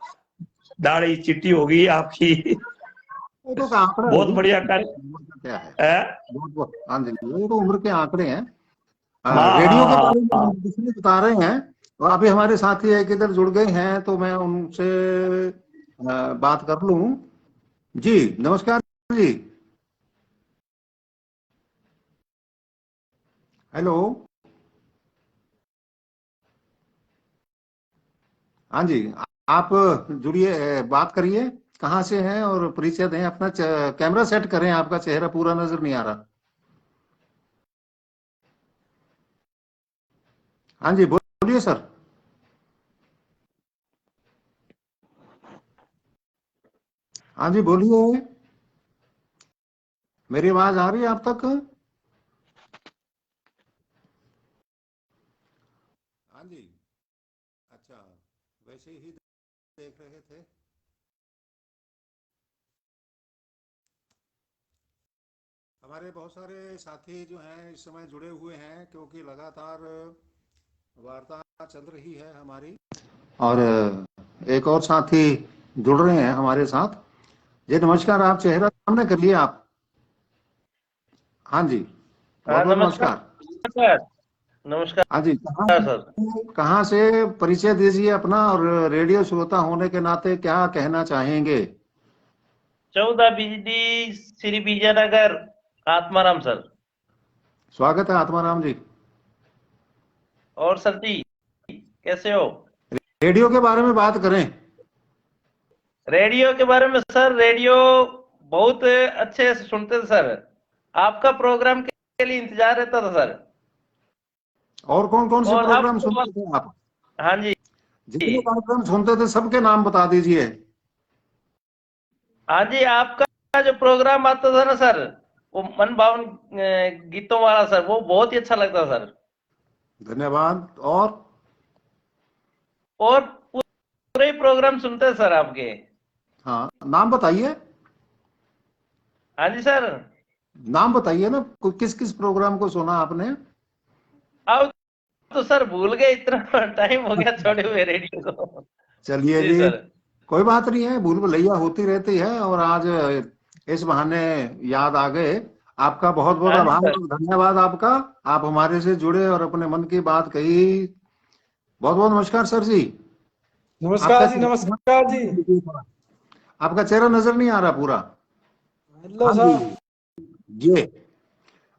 दाढ़ी चिट्टी होगी आपकी। तो आंकड़ा बहुत है, बढ़िया क्या है। बहुत हाँ जी, ये तो उम्र के आंकड़े हैं। हाँ रेडियो के हाँ बारे में हाँ। इसलिए बता रहे हैं, और अभी हमारे साथी एक इधर जुड़ गए हैं, तो मैं उनसे बात कर लूं। जी नमस्कार जी। हेलो। हाँ जी, आप जुड़िए, बात करिए, कहाँ से हैं और परिचय दें अपना। कैमरा सेट करें, आपका चेहरा पूरा नजर नहीं आ रहा। हाँ जी, बोलिए सर। हाँ जी बोलिए, मेरी आवाज आ रही है आप तक? हाँ जी, अच्छा, वैसे ही देख रहे थे। हमारे बहुत सारे साथी जो हैं इस समय जुड़े हुए हैं, क्योंकि लगातार वार्ता चल रही है हमारी। और एक और साथी जुड़ रहे हैं हमारे साथ। जी नमस्कार, आप चेहरा सामने करिए आप। हाँ जी, बहुत बहुत नमस्कार नमस्कार। सर। नमस्कार हाँ जी, सर। कहाँ से परिचय दीजिए अपना, और रेडियो श्रोता होने के नाते क्या कहना चाहेंगे। 14 बिजली श्री विजयनगर आत्माराम सर। स्वागत है आत्माराम जी। और सर जी कैसे हो? रेडियो के बारे में बात करें। रेडियो के बारे में सर, रेडियो बहुत अच्छे से सुनते थे सर। आपका प्रोग्राम के लिए इंतजार रहता था सर। और कौन कौन से और प्रोग्राम अब सुनते थे आप? हाँ जी जितने कार्यक्रम सुनते थे सबके नाम बता दीजिए। हाँ जी, आपका जो प्रोग्राम आता था ना सर, वो मन भावन गीतों वाला सर, वो बहुत ही अच्छा लगता सर। धन्यवाद। और पूरे ही प्रोग्राम सुनते हैं सर आपके। हाँ, नाम बताइए। हाँ जी सर। नाम बताइए ना, किस किस प्रोग्राम को सुना आपने? अब तो सर भूल गए, इतना टाइम हो गया छोड़े हुए रेडियो को। चलिए जी जी, सर। कोई बात नहीं है, भूल भुलैया होती रहती है, और आज इस बहाने याद आ गए। आपका बहुत बहुत हाँ जी आभार सर। और धन्यवाद आपका। आप हमारे से जुड़े और अपने मन की बात कही। बहुत बहुत नमस्कार सर जी। आपका नमस्कार जी, नमस्कार जी। आपका चेहरा नजर नहीं आ रहा पूरा। हेलो हाँ जी, सर। ये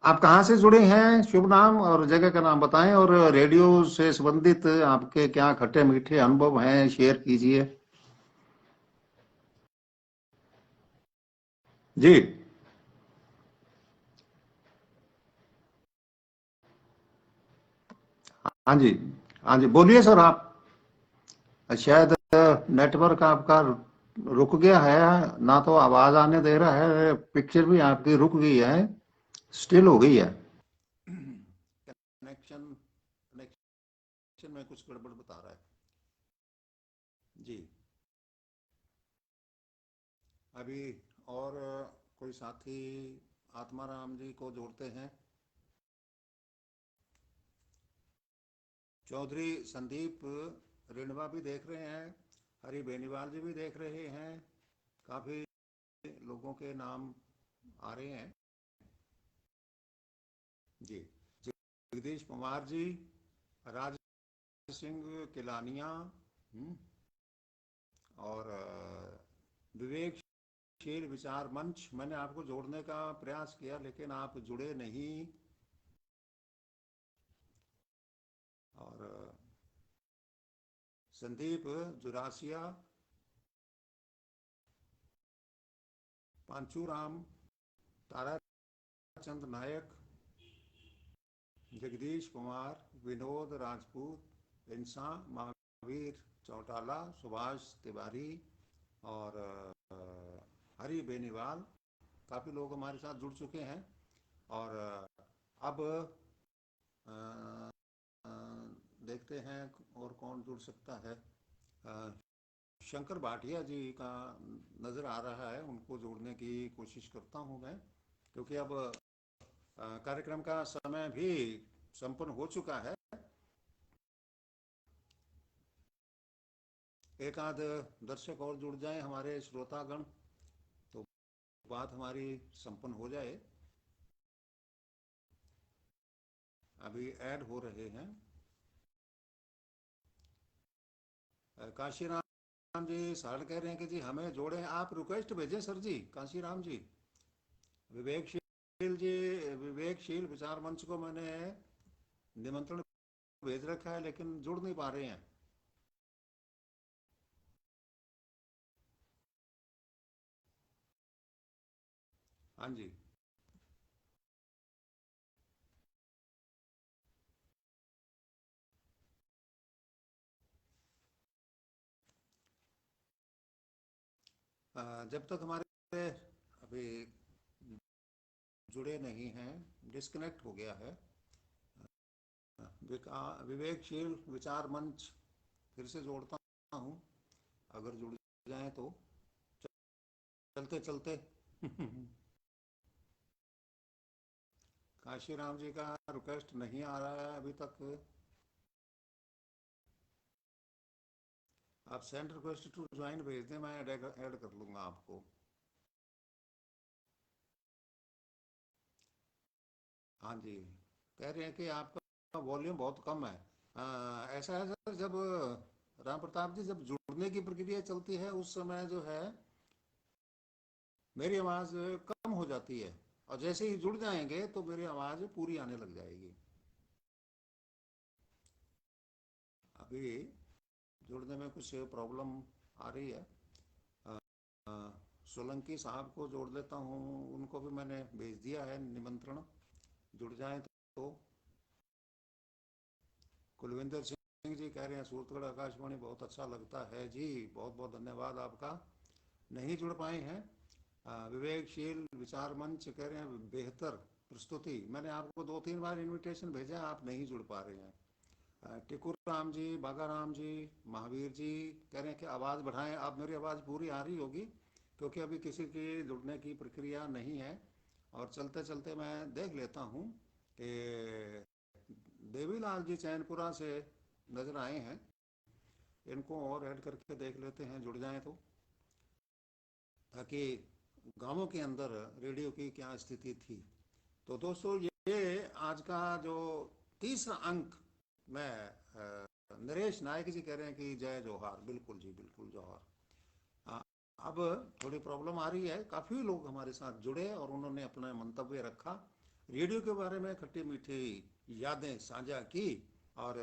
आप कहाँ से जुड़े हैं? शुभ नाम और जगह का नाम बताएं, और रेडियो से संबंधित आपके क्या खट्टे मीठे अनुभव हैं, शेयर कीजिए जी। हाँ जी, हाँ जी, बोलिए सर आप। शायद नेटवर्क आपका रुक गया है, ना तो आवाज आने दे रहा है, पिक्चर भी आपकी रुक गई है, स्टिल हो गई है। कनेक्शन कनेक्शन में कुछ गड़बड़ बता रहा है जी। अभी और कोई साथी आत्माराम जी को जोड़ते हैं। चौधरी संदीप रिंडवा भी देख रहे हैं, हरि बेनीवाल जी भी देख रहे हैं, काफी लोगों के नाम आ रहे हैं जी। जगदीश कुमार जी, राज सिंह किलानिया, और विवेकशील विचार मंच। मैंने आपको जोड़ने का प्रयास किया लेकिन आप जुड़े नहीं। और संदीप जुरासिया, पांचूराम, ताराचंद नायक, जगदीश कुमार, विनोद राजपूत, इंसा, महावीर चौटाला, सुभाष तिवारी और हरि बेनीवाल, काफी लोग हमारे साथ जुड़ चुके हैं। और अब देखते हैं और कौन जुड़ सकता है। शंकर भाटिया जी का नजर आ रहा है, उनको जोड़ने की कोशिश करता हूं मैं, क्योंकि अब कार्यक्रम का समय भी संपन्न हो चुका है। एक आध दर्शक और जुड़ जाएं हमारे श्रोतागण, तो बात हमारी संपन्न हो जाए। अभी ऐड हो रहे हैं। काशीराम जी सर कह रहे हैं कि जी हमें जोड़े, आप रिक्वेस्ट भेजें सर जी। काशीराम जी, विवेकशील विचार मंच को मैंने निमंत्रण भेज रखा है लेकिन जुड़ नहीं पा रहे हैं। हाँ जी, जब तक हमारे अभी जुड़े नहीं हैं, डिस्कनेक्ट हो गया है। विवेकशील विचार मंच फिर से जोड़ता हूँ, अगर जुड़ जाए तो चलते चलते। काशीराम जी का रिक्वेस्ट नहीं आ रहा है अभी तक। आप सेंड रिक्वेस्ट टू ज्वाइन भेज दें, मैं ऐड कर लूंगा आपको। हाँ जी, कह रहे हैं कि आपका वॉल्यूम बहुत कम है। ऐसा है सर, जब राम प्रताप जी, जब जुड़ने की प्रक्रिया चलती है उस समय जो है मेरी आवाज कम हो जाती है, और जैसे ही जुड़ जाएंगे तो मेरी आवाज पूरी आने लग जाएगी। अभी जुड़ने में कुछ प्रॉब्लम आ रही है। सोलंकी साहब को जोड़ लेता हूँ, उनको भी मैंने भेज दिया है निमंत्रण, जुड़ जाए तो। कुलविंदर सिंह जी कह रहे हैं सूरतगढ़ आकाशवाणी बहुत अच्छा लगता है जी, बहुत बहुत धन्यवाद आपका। नहीं जुड़ पाए हैं विवेकशील विचार मंच कह रहे हैं बेहतर प्रस्तुति। मैंने आपको 2-3 बार इनविटेशन भेजा, आप नहीं जुड़ पा रहे हैं। टिकुर राम जी, बागा राम जी, महावीर जी कह रहे हैं कि आवाज़ बढ़ाएं। आप मेरी आवाज़ पूरी आ रही होगी क्योंकि अभी किसी की जुड़ने की प्रक्रिया नहीं है। और चलते चलते मैं देख लेता हूँ कि देवीलाल जी चैनपुरा से नजर आए हैं, इनको और ऐड करके देख लेते हैं जुड़ जाएं तो, ताकि गांवों के अंदर रेडियो की क्या स्थिति थी। तो दोस्तों ये आज का जो तीसरा अंक, मैं नरेश नायक जी कह रहे हैं कि जय जोहार। बिल्कुल जी, बिल्कुल जोहार। अब थोड़ी प्रॉब्लम आ रही है, काफ़ी लोग हमारे साथ जुड़े और उन्होंने अपना मंतव्य रखा, रेडियो के बारे में खट्टी मीठी यादें साझा की। और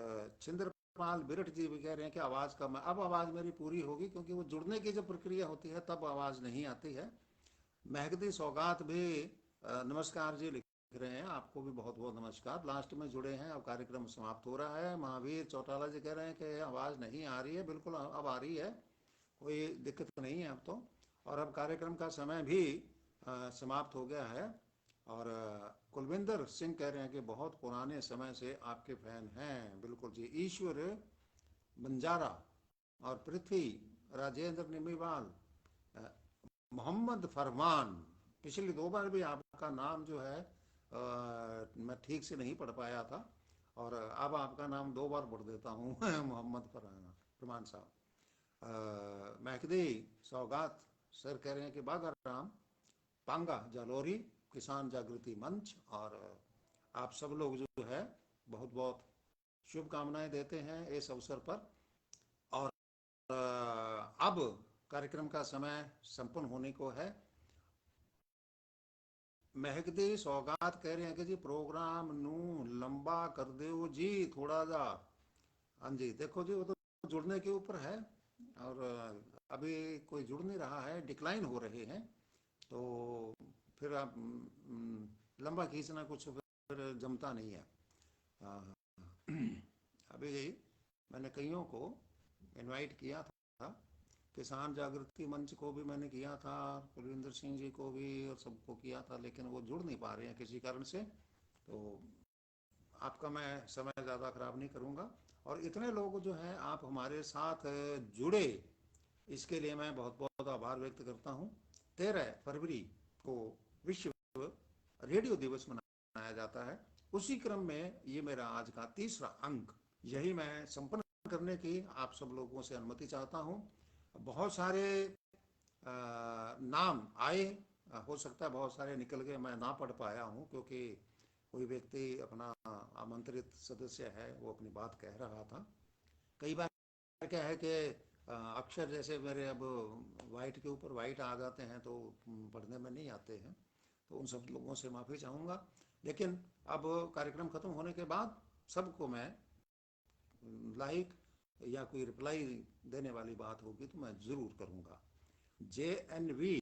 छिंद्रपाल बिरठ जी भी कह रहे हैं कि आवाज़ कम है। अब आवाज़ मेरी पूरी होगी क्योंकि वो जुड़ने की जब प्रक्रिया होती है तब आवाज़ नहीं आती है। महदी सौगात भी नमस्कार जी लिख रहे हैं, आपको भी बहुत बहुत नमस्कार। लास्ट में जुड़े हैं, अब कार्यक्रम समाप्त हो रहा है। महावीर चौटाला जी कह रहे हैं कि आवाज़ नहीं आ रही है। बिल्कुल अब आ रही है, कोई दिक्कत नहीं है अब तो। और अब कार्यक्रम का समय भी समाप्त हो गया है। और कुलविंदर सिंह कह रहे हैं कि बहुत पुराने समय से आपके फैन हैं। बिल्कुल जी। ईश्वर बंजारा और पृथ्वी राजेंद्र निमीवाल, मोहम्मद फरमान, पिछली 2 बार भी आपका नाम जो है मैं ठीक से नहीं पढ़ पाया था और अब आपका नाम 2 बार पढ़ देता हूँ मोहम्मद फरमान साहब। महदी सौगात सर कह रहे हैं कि बागा राम, पांगा जालोरी किसान जागृति मंच, और आप सब लोग जो है बहुत बहुत शुभकामनाएं देते हैं इस अवसर पर। और अब कार्यक्रम का समय संपन्न होने को है। महदी सौगात कह रहे हैं कि जी प्रोग्राम नू लंबा कर दो जी थोड़ा जा। हाँ जी, देखो जी वो तो जुड़ने के ऊपर है और अभी कोई जुड़ नहीं रहा है, डिक्लाइन हो रहे हैं। तो फिर आप लंबा खींचना कुछ फिर जमता नहीं है। अभी मैंने कईयों को इनवाइट किया था, किसान जागृति मंच को भी मैंने किया था, कुलविंदर सिंह जी को भी और सबको किया था, लेकिन वो जुड़ नहीं पा रहे हैं किसी कारण से। तो आपका मैं समय ज़्यादा खराब नहीं करूँगा। और इतने लोग जो हैं आप हमारे साथ जुड़े, इसके लिए मैं बहुत बहुत आभार व्यक्त करता हूँ। 13 फरवरी को विश्व रेडियो दिवस मनाया जाता है। उसी क्रम में ये मेरा आज का तीसरा अंक, यही मैं संपन्न करने की आप सब लोगों से अनुमति चाहता हूँ। बहुत सारे नाम आए, हो सकता है बहुत सारे निकल गए, मैं ना पढ़ पाया हूँ क्योंकि कोई व्यक्ति अपना आमंत्रित सदस्य है वो अपनी बात कह रहा था। कई बार क्या है कि अक्षर जैसे मेरे अब वाइट के ऊपर वाइट आ जाते हैं तो पढ़ने में नहीं आते हैं, तो उन सब लोगों से माफ़ी चाहूँगा। लेकिन अब कार्यक्रम खत्म होने के बाद सबको मैं लाइक या कोई रिप्लाई देने वाली बात होगी तो मैं ज़रूर करूँगा। JNV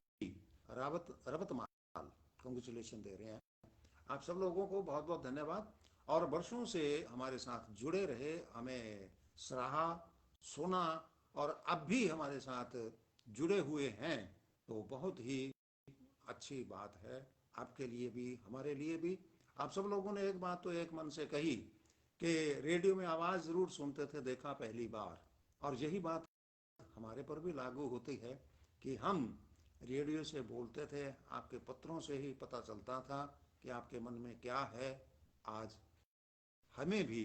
रबतमाल कंग्रेचुलेशन दे रहे हैं। आप सब लोगों को बहुत बहुत धन्यवाद। और वर्षों से हमारे साथ जुड़े रहे, हमें सराहा, सुना और अब भी हमारे साथ जुड़े हुए हैं, तो बहुत ही अच्छी बात है आपके लिए भी हमारे लिए भी। आप सब लोगों ने एक बात तो एक मन से कही कि रेडियो में आवाज़ ज़रूर सुनते थे देखा पहली बार, और यही बात हमारे पर भी लागू होती है कि हम रेडियो से बोलते थे, आपके पत्रों से ही पता चलता था कि आपके मन में क्या है। आज हमें भी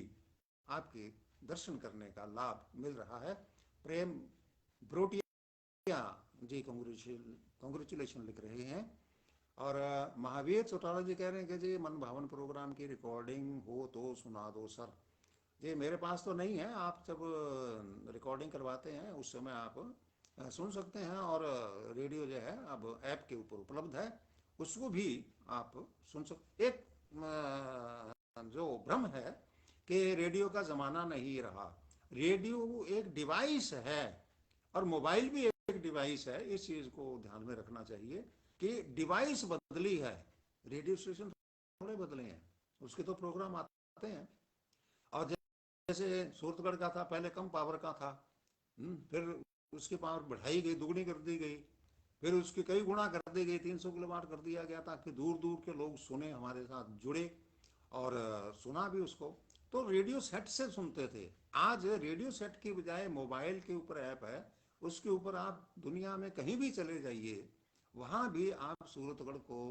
आपके दर्शन करने का लाभ मिल रहा है। प्रेम ब्रोटिया जी कांग्रेचुलेशन लिख रहे हैं। और महावीर चौटाला जी कह रहे हैं कि जी मन भावन प्रोग्राम की रिकॉर्डिंग हो तो सुना दो सर। जी मेरे पास तो नहीं है, आप जब रिकॉर्डिंग करवाते हैं उस समय आप सुन सकते हैं, और रेडियो जो है अब ऐप के ऊपर उपलब्ध है, उसको भी आप सुन सकते। एक जो भ्रम है कि रेडियो का ज़माना नहीं रहा, रेडियो एक डिवाइस है और मोबाइल भी एक डिवाइस है। इस चीज़ को ध्यान में रखना चाहिए कि डिवाइस बदली है, रेडियो स्टेशन थोड़े बदले हैं, उसके तो प्रोग्राम आते हैं। और जैसे सूरतगढ़ का था, पहले कम पावर का था, फिर उसकी पावर बढ़ाई गई, दुगनी कर दी गई, फिर उसकी कई गुना कर दी गई, 300 किलोवाट कर दिया गया ताकि दूर दूर के लोग सुने, हमारे साथ जुड़े और सुना भी उसको। तो रेडियो सेट से सुनते थे। आज रेडियो सेट की बजाय मोबाइल के ऊपर ऐप है, उसके ऊपर आप दुनिया में कहीं भी चले जाइए, वहां भी आप सूरतगढ़ को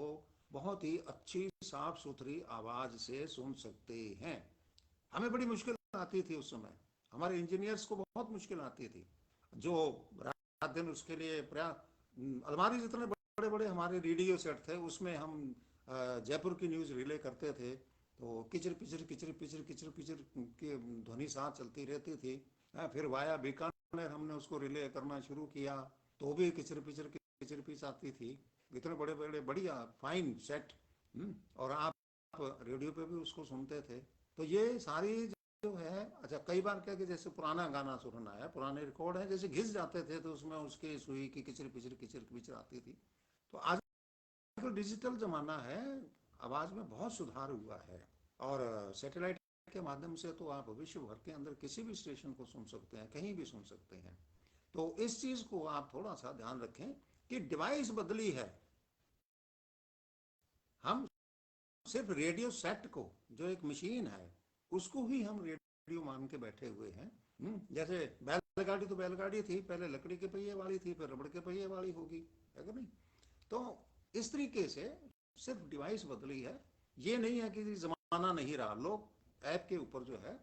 बहुत ही अच्छी साफ सुथरी आवाज से सुन सकते हैं। हमें बड़ी मुश्किल आती थी उस समय, हमारे इंजीनियर्स को बहुत मुश्किल आती थी, जो रात दिन उसके लिए अलमारी जितने बड़े बड़े हमारे रेडियो सेट थे, उसमें हम जयपुर की न्यूज रिले करते थे, तो किचर पिचर किचर पिचर किचर पिचर की ध्वनि साथ चलती रहती थी। फिर वाया बीकानेर हमने उसको रिले करना शुरू किया, तो भी किचर पिच आती थी। इतने बड़े बड़े बढ़िया फाइन सेट, और आप रेडियो पे भी उसको सुनते थे। तो ये सारी जो है, अच्छा कई बार क्या कि जैसे पुराना गाना सुनना है, पुराने रिकॉर्ड है, जैसे घिस जाते थे तो उसमें उसकी सुई की किचर पिचर आती थी। तो आज डिजिटल जमाना है, आवाज में बहुत सुधार हुआ है, और सैटेलाइट के माध्यम से तो आप विश्व भर के अंदर किसी भी स्टेशन को सुन सकते हैं, कहीं भी सुन सकते हैं। तो इस चीज को आप थोड़ा सा ध्यान रखें कि डिवाइस बदली है, हम सिर्फ रेडियो सेट को, जो एक मशीन है, उसको ही हम रेडियो मान के बैठे हुए हैं। जैसे बैलगाड़ी तो बैलगाड़ी थी, पहले लकड़ी के पहिए वाली थी, फिर रबड़ के पहिए वाली होगी, है कि नहीं? तो इस तरीके से सिर्फ डिवाइस बदली है, ये नहीं है कि जमाना नहीं रहा। लोग ऐप के ऊपर जो है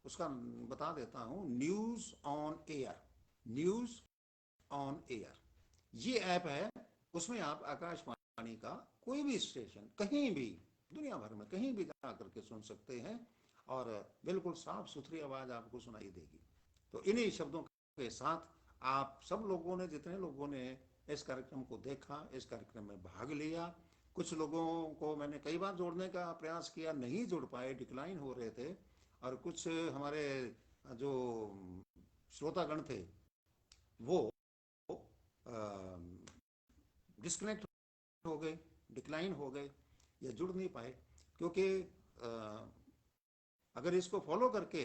उसका बता देता हूं, news on air, news on air ये ऐप है, उसमें आप आकाशवाणी का कोई भी स्टेशन कहीं भी दुनिया भर में कहीं भी जा करके सुन सकते हैं, और बिल्कुल साफ सुथरी आवाज आपको सुनाई देगी। तो इन्हीं शब्दों के साथ आप सब लोगों ने, जितने लोगों ने इस कार्यक्रम को देखा, इस कार्यक्रम में भाग लिया, कुछ लोगों को मैंने कई बार जोड़ने का प्रयास किया, नहीं जुड़ पाए, डिक्लाइन हो रहे थे, और कुछ हमारे जो श्रोतागण थे वो डिस्कनेक्ट हो गए, डिक्लाइन हो गए, या जुड़ नहीं पाए। क्योंकि अगर इसको फॉलो करके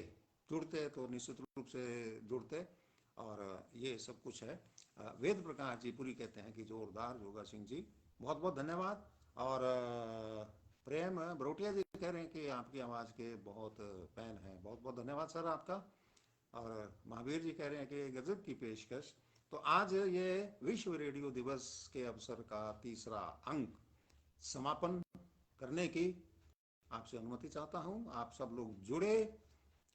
जुड़ते तो निश्चित रूप से जुड़ते, और ये सब कुछ है। वेद प्रकाश जी पुरी कहते हैं कि जोरदार जोगा सिंह जी, बहुत बहुत धन्यवाद। और प्रेम बरोटिया जी कह रहे हैं कि आपकी आवाज़ के बहुत फैन हैं, बहुत बहुत धन्यवाद सर आपका। और महावीर जी कह रहे हैं कि गजब की पेशकश। तो आज ये विश्व रेडियो दिवस के अवसर का तीसरा अंक समापन करने की आपसे अनुमति चाहता हूं। आप सब लोग जुड़े,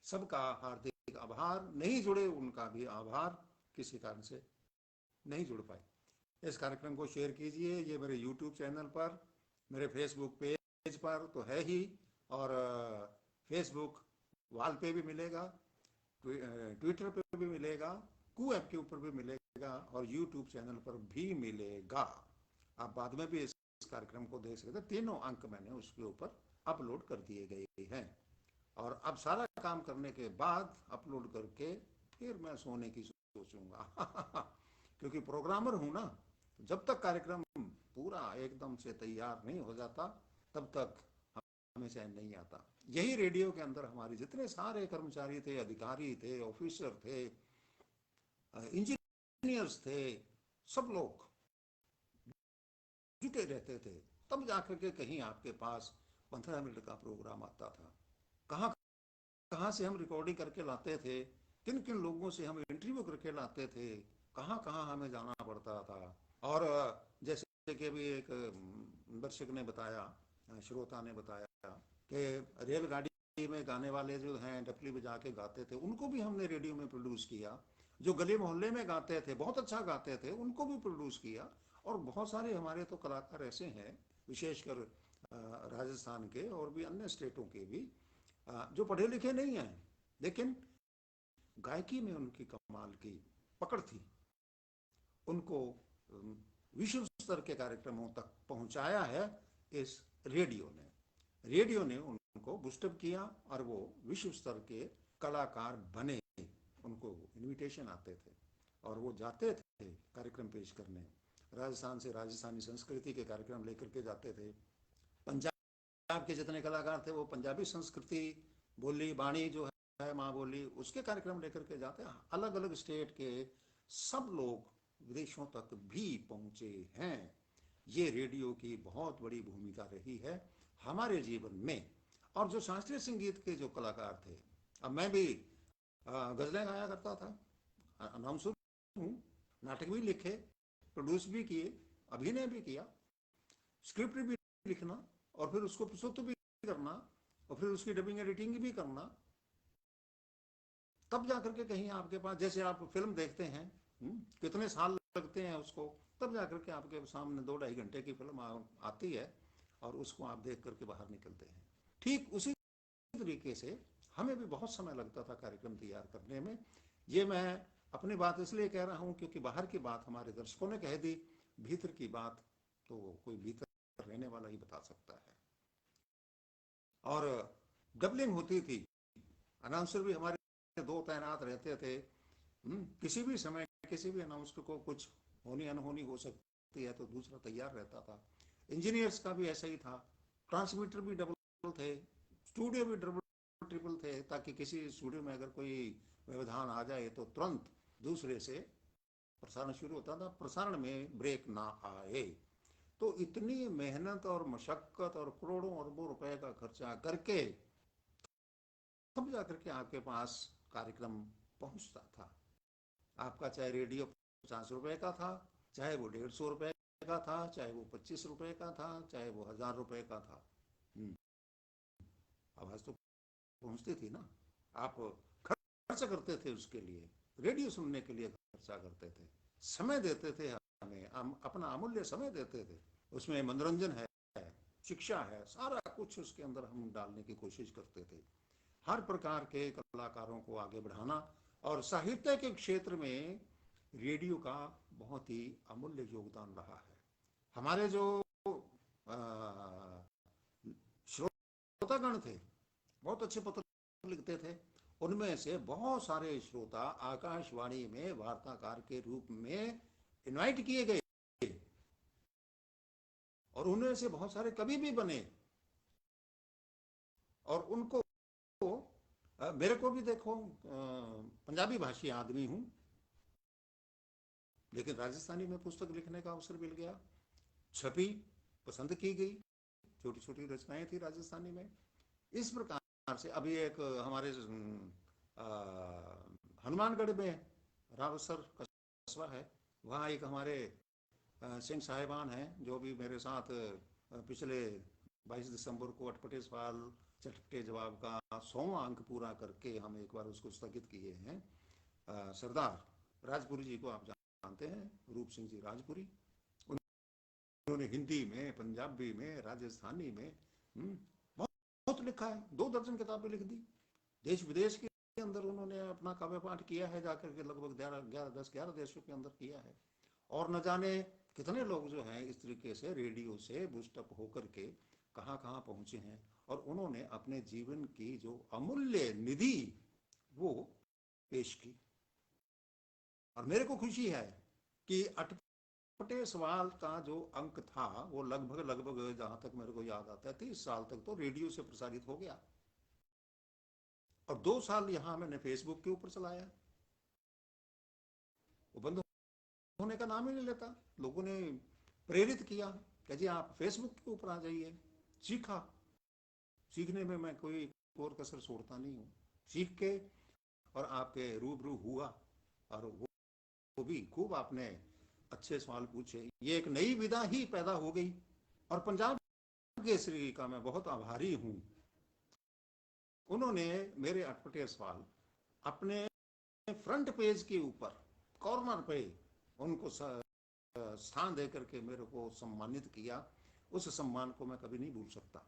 सबका हार्दिक आभार, नहीं जुड़े उनका भी आभार, किसी कारण से नहीं जुड़ पाए। इस कार्यक्रम को शेयर कीजिए, ये मेरे YouTube चैनल पर, मेरे फेसबुक पेज पर तो है ही, और फेसबुक वॉल पे भी मिलेगा, ट्विटर पे भी मिलेगा, कू ऐप के ऊपर भी मिलेगा, और YouTube चैनल पर भी मिलेगा। आप बाद में भी इस कार्यक्रम को देख सकते हैं। तीनों अंक मैंने उसके ऊपर अपलोड कर दिए गए हैं, और अब सारा काम करने के बाद अपलोड करके फिर मैं सोने की सोचूंगा क्योंकि प्रोग्रामर हूं ना, जब तक कार्यक्रम पूरा एकदम से तैयार नहीं हो जाता तब तक हमें चैन नहीं आता। यही रेडियो के अंदर हमारे जितने सारे कर्मचारी थे, अधिकारी थे, ऑफिसर थे, इंजीनियर्स थे, सब लोग जुटे रहते थे, तब जाकर के कहीं आपके पास 15 मिनट का प्रोग्राम आता था। कहाँ से हम रिकॉर्डिंग करके लाते थे, किन किन लोगों से हम इंटरव्यू करके लाते थे, कहाँ हमें जाना पड़ता था। और जैसे कि अभी एक दर्शक ने बताया, श्रोता ने बताया कि रेलगाड़ी में गाने वाले जो हैं डफली बजा के गाते थे, उनको भी हमने रेडियो में प्रोड्यूस किया। जो गली मोहल्ले में गाते थे, बहुत अच्छा गाते थे, उनको भी प्रोड्यूस किया। और बहुत सारे हमारे तो कलाकार ऐसे हैं, विशेषकर राजस्थान के और भी अन्य स्टेटों के भी, जो पढ़े लिखे नहीं हैं, लेकिन गायकी में उनकी कमाल की पकड़ थी। उनको विश्व स्तर के कार्यक्रमों तक पहुंचाया है इस रेडियो ने उनको बूस्टअप किया, और वो विश्व स्तर के कलाकार बने। उनको इनविटेशन आते थे और वो जाते थे कार्यक्रम पेश करने। राजस्थान से राजस्थानी संस्कृति के कार्यक्रम लेकर के जाते थे। पंजाब के जितने कलाकार थे वो पंजाबी संस्कृति, बोली, बाणी जो है माँ बोली, उसके कार्यक्रम लेकर के जाते हैं। अलग अलग स्टेट के सब लोग विदेशों तक भी पहुंचे हैं। ये रेडियो की बहुत बड़ी भूमिका रही है हमारे जीवन में। और जो शास्त्रीय संगीत के जो कलाकार थे, अब मैं भी गजलें गाया करता था, अनाउंसर हूँ, नाटक भी लिखे, प्रोड्यूस भी किए, अभिनय भी किया, स्क्रिप्ट भी लिखना और फिर उसको प्रस्तुत भी करना और फिर उसकी डबिंग एडिटिंग भी करना। तब जाकर के कहीं आपके पास, जैसे आप फिल्म देखते हैं, कितने साल लगते हैं उसको, तब जाकर के आपके सामने 2-2.5 घंटे की फिल्म आती है और उसको आप देख करके बाहर निकलते हैं। ठीक उसी तरीके से हमें भी बहुत समय लगता था कार्यक्रम तैयार करने में। ये मैं अपनी बात इसलिए कह रहा हूं क्योंकि बाहर की बात हमारे दर्शकों ने कह दी, भीतर की बात तो कोई भीतर रहने वाला ही बता सकता है। और डबलिंग होती थी, अनाउंसर भी हमारे 2 तैनात रहते थे। किसी भी समय किसी भी अनाउंसर को कुछ होनी अनहोनी हो सकती है तो दूसरा तैयार रहता था। इंजीनियर्स का भी ऐसा ही था, ट्रांसमीटर भी डबल थे, स्टूडियो भी डबल ट्रिपल थे, ताकि किसी स्टूडियो में अगर कोई व्यवधान आ जाए तो तुरंत दूसरे से प्रसारण शुरू होता था, प्रसारण में ब्रेक ना आए। तो इतनी मेहनत और मशक्कत और करोड़ों अरबों रुपए का खर्चा करके तब जाकर के आपके पास कार्यक्रम पहुंचता था। आपका चाहे रेडियो 50 रुपए का था, चाहे वो 150 रुपए का था, चाहे वो 25 रुपए का था, चाहे वो 1000 रुपए का था, आवाज तो पहुंचती थी ना। आप खर्च करते थे उसके लिए, रेडियो सुनने के लिए खर्चा करते थे, समय देते थे, हमें अपना अमूल्य समय देते थे। उसमें मनोरंजन है, शिक्षा है, सारा कुछ उसके अंदर हम डालने की कोशिश करते थे। हर प्रकार के कलाकारों को आगे बढ़ाना, और साहित्य के क्षेत्र में रेडियो का बहुत ही अमूल्य योगदान रहा है। हमारे जो श्रोतागण थे, बहुत अच्छे पत्र लिखते थे, उनमें से बहुत सारे श्रोता आकाशवाणी में वार्ताकार के रूप में इनवाइट किए गए और उनमें से बहुत सारे कवि भी बने। और उनको मेरे को भी देखो, पंजाबी भाषी आदमी हूं, लेकिन राजस्थानी में पुस्तक लिखने का अवसर मिल गया, छपी, पसंद की गई, छोटी छोटी रचनाएं थी राजस्थानी में। इस प्रकार से अभी एक हमारे हनुमानगढ़ में रावसर कस्बा है, वहाँ एक हमारे सिंह साहिबान हैं जो भी मेरे साथ पिछले 22 दिसंबर को अटपटे सवाल चटपटे जवाब का 100वां अंक पूरा करके हम एक बार उसको स्थगित किए हैं। सरदार राजपुरी जी को आप जानते हैं, रूप सिंह जी राजपुरी। उन्होंने हिंदी में, पंजाबी में, राजस्थानी में बहुत लिखा है, 2 दर्जन किताबें लिख दी। देश विदेश के अंदर उन्होंने अपना काव्य पाठ किया है, जाकर के लगभग 10-11 देशों के अंदर किया है। और न जाने कितने लोग जो हैं इस तरीके से रेडियो से बूस्टअप होकर के कहाँ कहाँ पहुंचे हैं, और उन्होंने अपने जीवन की जो अमूल्य निधि वो पेश की। और मेरे को खुशी है कि अटपटे सवाल का जो अंक था वो लगभग जहां तक मेरे को याद आता है 30 साल तक तो रेडियो से प्रसारित हो गया, और 2 साल यहां मैंने फेसबुक के ऊपर चलाया, वो बंद होने का नाम ही नहीं लेता। लोगों ने प्रेरित किया कि जी आप फेसबुक के ऊपर आ जाइए। सीखने में मैं कोई और कसर छोड़ता नहीं हूँ। सीख के और आपके रूबरू हुआ, और वो भी खूब आपने अच्छे सवाल पूछे, ये एक नई विधा ही पैदा हो गई। और पंजाब केसरी का मैं बहुत आभारी हूँ, उन्होंने मेरे अटपटे सवाल अपने फ्रंट पेज के ऊपर कॉर्नर पे उनको स्थान दे करके मेरे को सम्मानित किया। उस सम्मान को मैं कभी नहीं भूल सकता।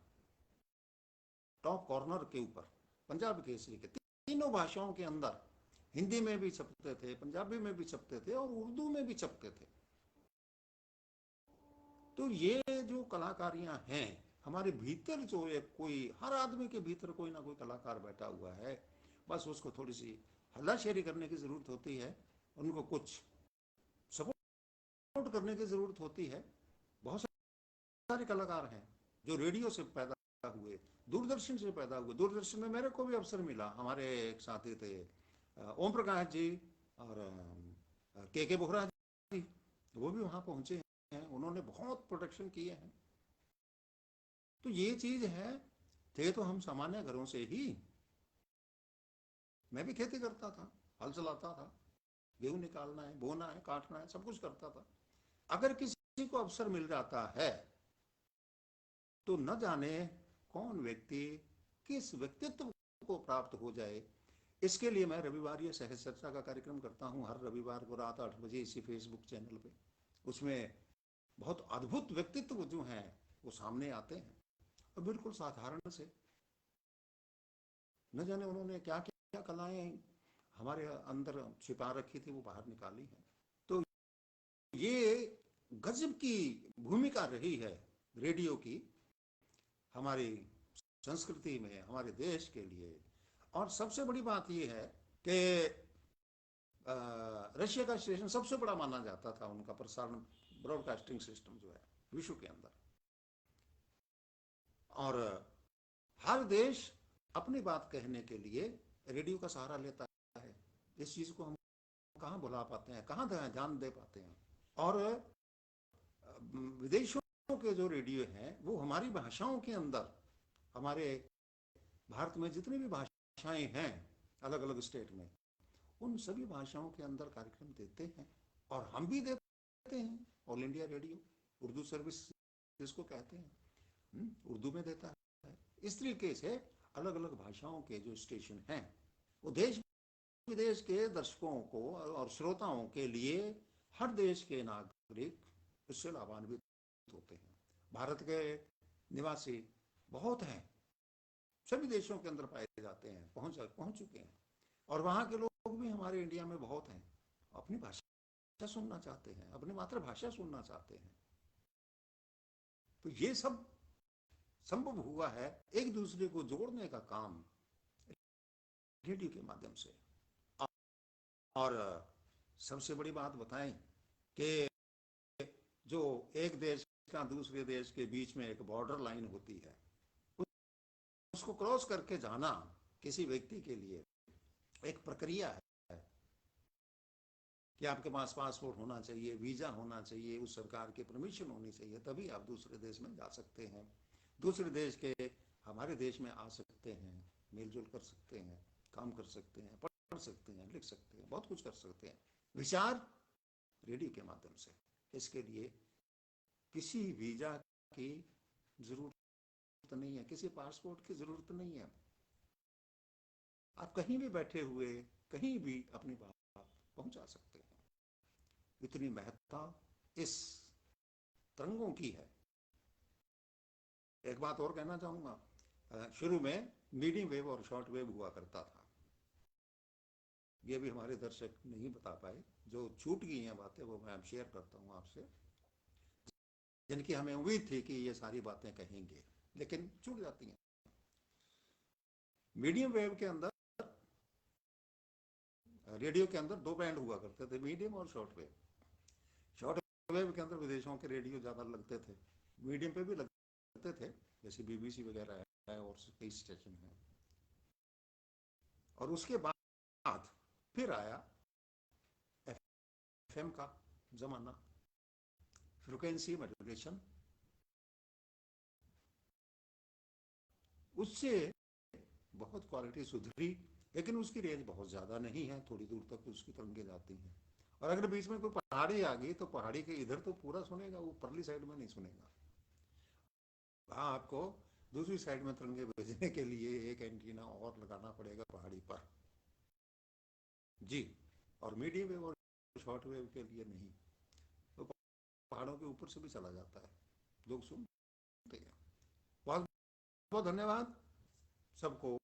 टॉप कॉर्नर के ऊपर पंजाब केसरी के 3 भाषाओं के अंदर, हिंदी में भी छपते थे, पंजाबी में भी छपते थे और उर्दू में भी छपते थे। तो ये जो कलाकारियां हैं हमारे भीतर, जो एक कोई हर आदमी के भीतर कोई ना कोई कलाकार बैठा हुआ है, बस उसको थोड़ी सी हल्लाशेरी करने की जरूरत होती है, उनको कुछ सपोर्ट करने की जरूरत होती है। बहुत सारे कलाकार हैं जो रेडियो से पैदा हुए, दूरदर्शन से पैदा हुए। दूरदर्शन में मेरे को भी अवसर मिला, हमारे एक साथी थे ओम प्रकाश जी और के बोहरा जी, वो भी वहां पहुंचे हैं, उन्होंने बहुत प्रोटेक्शन किए हैं। तो ये चीज है, थे तो हम सामान्य घरों से ही। मैं भी खेती करता था, हल चलाता था, गेहूं निकालना है, बोना है, काटना है, सब कुछ करता था। अगर किसी को अवसर मिल जाता है तो न जाने कौन व्यक्ति किस व्यक्तित्व को प्राप्त हो जाए। इसके लिए मैं रविवार ये सहज चर्चा का कार्यक्रम करता हूं, हर रविवार को रात 8 बजे इसी फेसबुक चैनल पे। उसमें बहुत अद्भुत व्यक्तित्व जो हैं वो सामने आते हैं, और बिल्कुल साधारण से, न जाने उन्होंने क्या क्या कलाएं हमारे अंदर छिपा रखी थी, वो बाहर निकाली हैं। तो ये गजब की भूमिका रही है रेडियो की हमारी संस्कृति में, हमारे देश के लिए। और सबसे बड़ी बात यह है कि रशिया का स्टेशन सबसे बड़ा माना जाता था, उनका प्रसारण ब्रॉडकास्टिंग सिस्टम जो है विश्व के अंदर। और हर देश अपनी बात कहने के लिए रेडियो का सहारा लेता है। इस चीज को हम कहाँ भुला पाते हैं, कहाँ ध्यान दे पाते हैं। और विदेशों के जो रेडियो हैं वो हमारी भाषाओं के अंदर, हमारे भारत में जितनी भी भाषाएं हैं अलग अलग स्टेट में, उन सभी भाषाओं के अंदर कार्यक्रम देते हैं। और हम भी देते हैं। All India radio, Urdu service जिसको कहते हैं, उर्दू में देता है। इस तरीके से अलग अलग भाषाओं के जो स्टेशन हैं वो देश विदेश के दर्शकों को और श्रोताओं के लिए, हर देश के नागरिक इससे लाभान्वित होते हैं। भारत के निवासी बहुत हैं, सभी देशों के अंदर पाए जाते हैं, पहुंच चुके हैं। और वहां के लोग भी हमारे इंडिया में बहुत हैं, अपनी भाषा सुनना चाहते हैं, अपनी मातृभाषा सुनना चाहते हैं। तो ये सब संभव हुआ है एक दूसरे को जोड़ने का काम रेडियो के माध्यम से। और सबसे बड़ी बात बताएं कि जो एक देश का दूसरे देश के बीच में एक बॉर्डर लाइन होती है, उसको क्रॉस करके जाना किसी व्यक्ति के लिए एक प्रक्रिया है कि आपके पास पासपोर्ट होना चाहिए, वीजा होना चाहिए, उस सरकार की परमिशन होनी चाहिए, तभी आप दूसरे देश में जा सकते हैं, दूसरे देश के हमारे देश में आ सकते हैं, मिलजुल कर सकते हैं, काम कर सकते हैं, पढ़ सकते हैं, लिख सकते हैं, बहुत कुछ कर सकते हैं विचार रेडियो के माध्यम से। इसके लिए किसी वीजा की जरूरत नहीं है, किसी पासपोर्ट की जरूरत नहीं है। आप कहीं भी बैठे हुए कहीं भी अपनी बात पहुंचा सकते हैं। इतनी महत्ता इस तरंगों की है। एक बात और कहना चाहूंगा, शुरू में मीडियम वेव और शॉर्ट वेव हुआ करता था, ये भी हमारे दर्शक नहीं बता पाए, जो छूट गई हैं बातें वो मैं शेयर करता हूं आपसे, जिनकी हमें उम्मीद थी कि ये सारी बातें कहेंगे लेकिन छूट जाती हैं। मीडियम वेव के अंदर, रेडियो के अंदर दो बैंड हुआ करते थे, मीडियम और शॉर्ट वेव। शॉर्ट वेव के अंदर विदेशों के रेडियो ज्यादा लगते थे, मीडियम पे भी लगते थे, जैसे BBC वगैरह है और कई स्टेशन हैं। और उसके बाद फिर आया FM का जमाना, फ्रीक्वेंसी मॉड्यूलेशन। उससे बहुत क्वालिटी सुधरी, लेकिन उसकी रेंज बहुत ज्यादा नहीं है, थोड़ी दूर तक उसकी तरंगें जाती हैं। और अगर बीच में कोई पहाड़ी आ गई तो पहाड़ी के इधर तो पूरा सुनेगा, वो परली साइड में नहीं सुनेगा। वहां आपको दूसरी साइड में तरंगे भेजने के लिए एक एंटीना और लगाना पड़ेगा पहाड़ी पर जी। और मीडियम वेव और शॉर्ट वेव के लिए नहीं, तो पहाड़ों के ऊपर से भी चला जाता है, लोग सुनते हैं। बहुत बहुत धन्यवाद सबको।